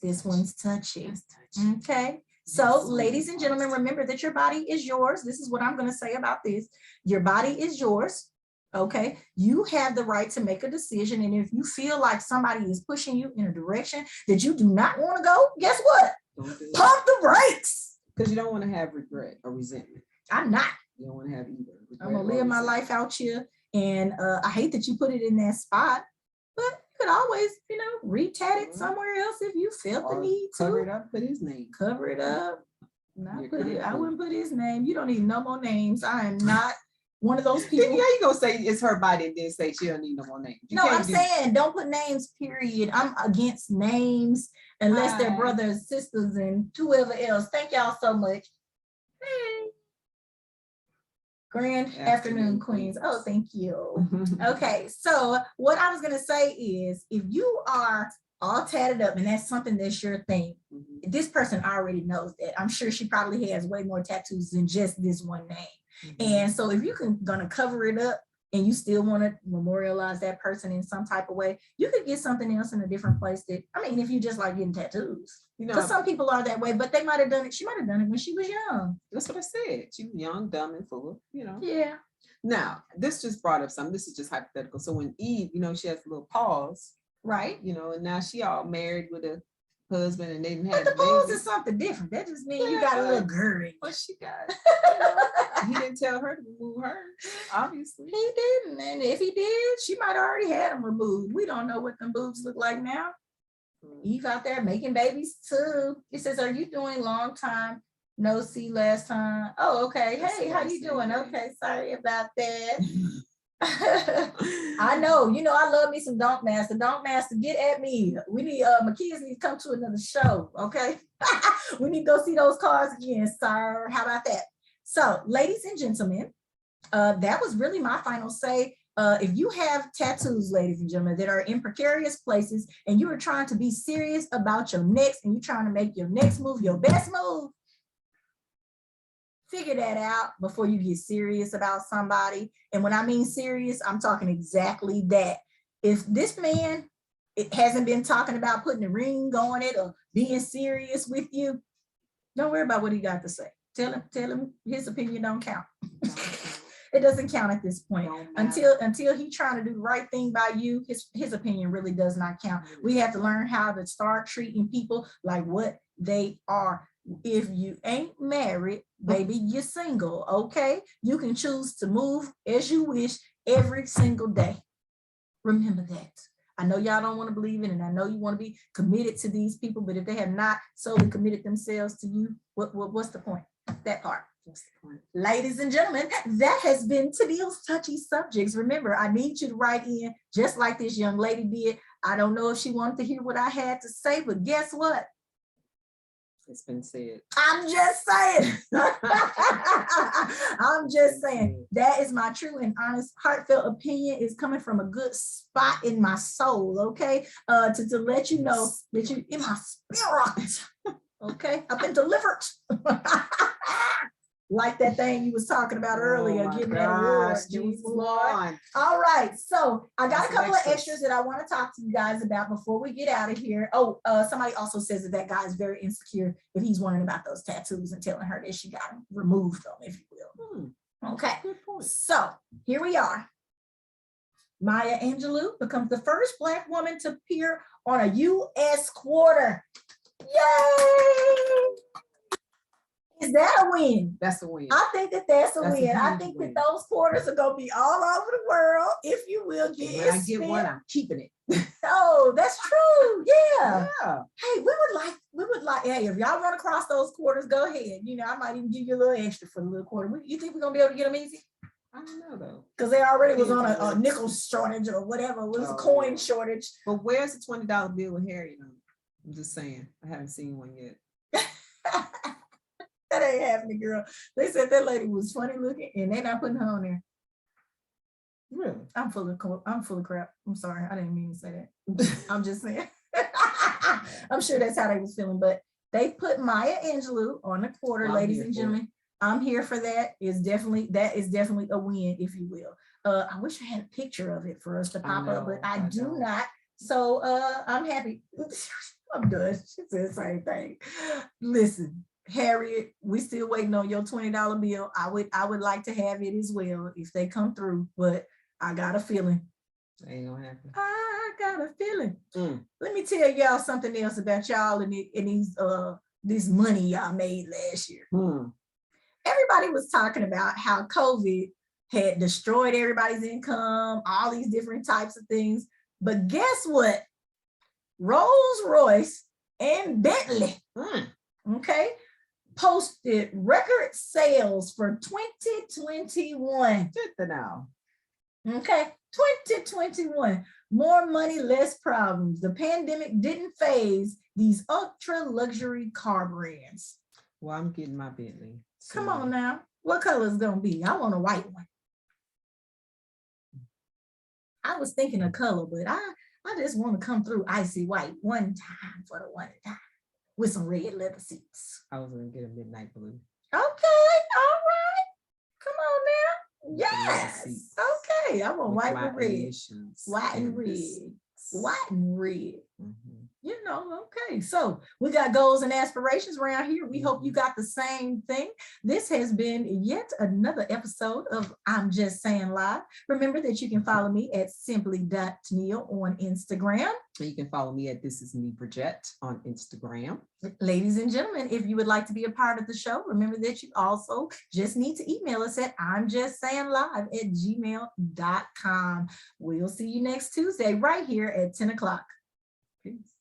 this one's touchy. Okay. So, ladies and gentlemen, remember that your body is yours. This is what I'm going to say about this. Your body is yours. Okay. You have the right to make a decision. And if you feel like somebody is pushing you in a direction that you do not want to go, guess what? Pump the brakes. Because you don't want to have regret or resentment. I'm not. You don't want to have either. I'm going to live my life out here. And I hate that you put it in that spot, but you could always, retat it somewhere else if you felt the need to. Cover it up, put his name. Cover it up. I wouldn't put his name. You don't need no more names. I am not one of those people. Yeah, you gonna say it's her body and then say she don't need no more names. No, I'm saying don't put names, period. I'm against names unless they're brothers, sisters, and whoever else. Thank y'all so much. Hey. Grand afternoon, Queens. Oh, thank you. Okay, so what I was gonna say is if you are all tatted up and that's something that's your thing, this person already knows that. I'm sure she probably has way more tattoos than just this one name. And so if you're gonna cover it up and you still want to memorialize that person in some type of way, you could get something else in a different place that, if you just like getting tattoos. Because some people are that way, but they might have done it. She might have done it when she was young. That's what I said. She was young, dumb, and full of, Yeah. Now, this just brought up something. This is just hypothetical. So when Eve, she has a little pause. Right. And now she all married with a husband and they didn't have the pause is something different. That just means you got a little girl. What she got? He didn't tell her to remove her, obviously. He didn't. And if he did, she might have already had them removed. We don't know what them boobs look like now. Eve out there making babies too. He says, are you doing long time? No see last time. Oh, okay. Hey, how you doing? Okay, sorry about that. I know, I love me some Dunk Master. Dunk Master, get at me. We need my kids need to come to another show. Okay. We need to go see those cars again, sir. How about that? So, ladies and gentlemen, that was really my final say. If you have tattoos, ladies and gentlemen, that are in precarious places and you are trying to be serious about your next and you're trying to make your next move your best move, figure that out before you get serious about somebody. And when I mean serious, I'm talking exactly that. If this man hasn't been talking about putting a ring on it or being serious with you, don't worry about what he got to say. Tell him his opinion don't count. It doesn't count at this point. Until he trying to do the right thing by you, his opinion really does not count. We have to learn how to start treating people like what they are. If you ain't married, baby, you're single, okay? You can choose to move as you wish every single day. Remember that. I know y'all don't want to believe it, and I know you want to be committed to these people, but if they have not solely committed themselves to you, what's the point? That part. Ladies and gentlemen, that has been Tennille's Touchy Subjects. Remember, I need you to write in just like this young lady did. I don't know if she wanted to hear what I had to say, but guess what? It's been said. I'm just saying. I'm just saying. That is my true and honest, heartfelt opinion. Is coming from a good spot in my soul, okay? To let you know that you in my spirit. Okay, I've been delivered. Like that thing you was talking about earlier, getting that award. All right, so I got a couple of extras that I want to talk to you guys about before we get out of here. Oh, somebody also says that guy is very insecure if he's wondering about those tattoos and telling her that she got them removed them, if you will. Okay, so here we are. Maya Angelou becomes the first Black woman to appear on a U.S. quarter. Yay! win. That's a win. I think that that's a That's a win. I huge think win. that those quarters are gonna be all over the world, if you will. When I get one, I'm keeping it. Oh, that's true. Yeah. Yeah. Hey, we would like, hey, if y'all run across those quarters, go ahead. You know, I might even give you a little extra for the little quarter. You think we're gonna be able to get them easy? I don't know though. Because they already was on a nickel shortage or whatever. It was a coin shortage. But where's the $20 bill with Harry? I'm just saying. I haven't seen one yet. That ain't happening, girl. They said that lady was funny looking and they're not putting her on there. Really? I'm full of crap. I'm sorry. I didn't mean to say that. I'm just saying. I'm sure that's how they was feeling, but they put Maya Angelou on the quarter, Well, ladies and gentlemen. I'm here for that. That is definitely a win, if you will. I wish I had a picture of it for us to pop up, but I do not. So I'm happy. I'm done. She said the same thing. Listen, Harriet, we still waiting on your $20 bill. I would like to have it as well if they come through, but I got a feeling. Ain't gonna happen. I got a feeling. Let me tell y'all something else about y'all and this money y'all made last year. Everybody was talking about how COVID had destroyed everybody's income, all these different types of things. But guess what? Rolls Royce and Bentley, okay, posted record sales for 2021. Okay, 2021. More money, less problems. The pandemic didn't phase these ultra luxury car brands. Well, I'm getting my Bentley. So. Come on now. What color is gonna be? I want a white one. I was thinking of color, but I just want to come through icy white one time for the one time with some red leather seats. I was gonna get a midnight blue. Okay, all right. Come on now. Yes. Okay, I want white and red. White and red. White and red. You know, okay. So we got goals and aspirations around here. We hope you got the same thing. This has been yet another episode of I'm Just Saying Live. Remember that you can follow me at Simply.Tennille on Instagram. You can follow me at This Is Me Bridgett on Instagram. Ladies and gentlemen, if you would like to be a part of the show, remember that you also just need to email us at imjustsayinlive@gmail.com. We'll see you next Tuesday right here at 10 o'clock. Peace.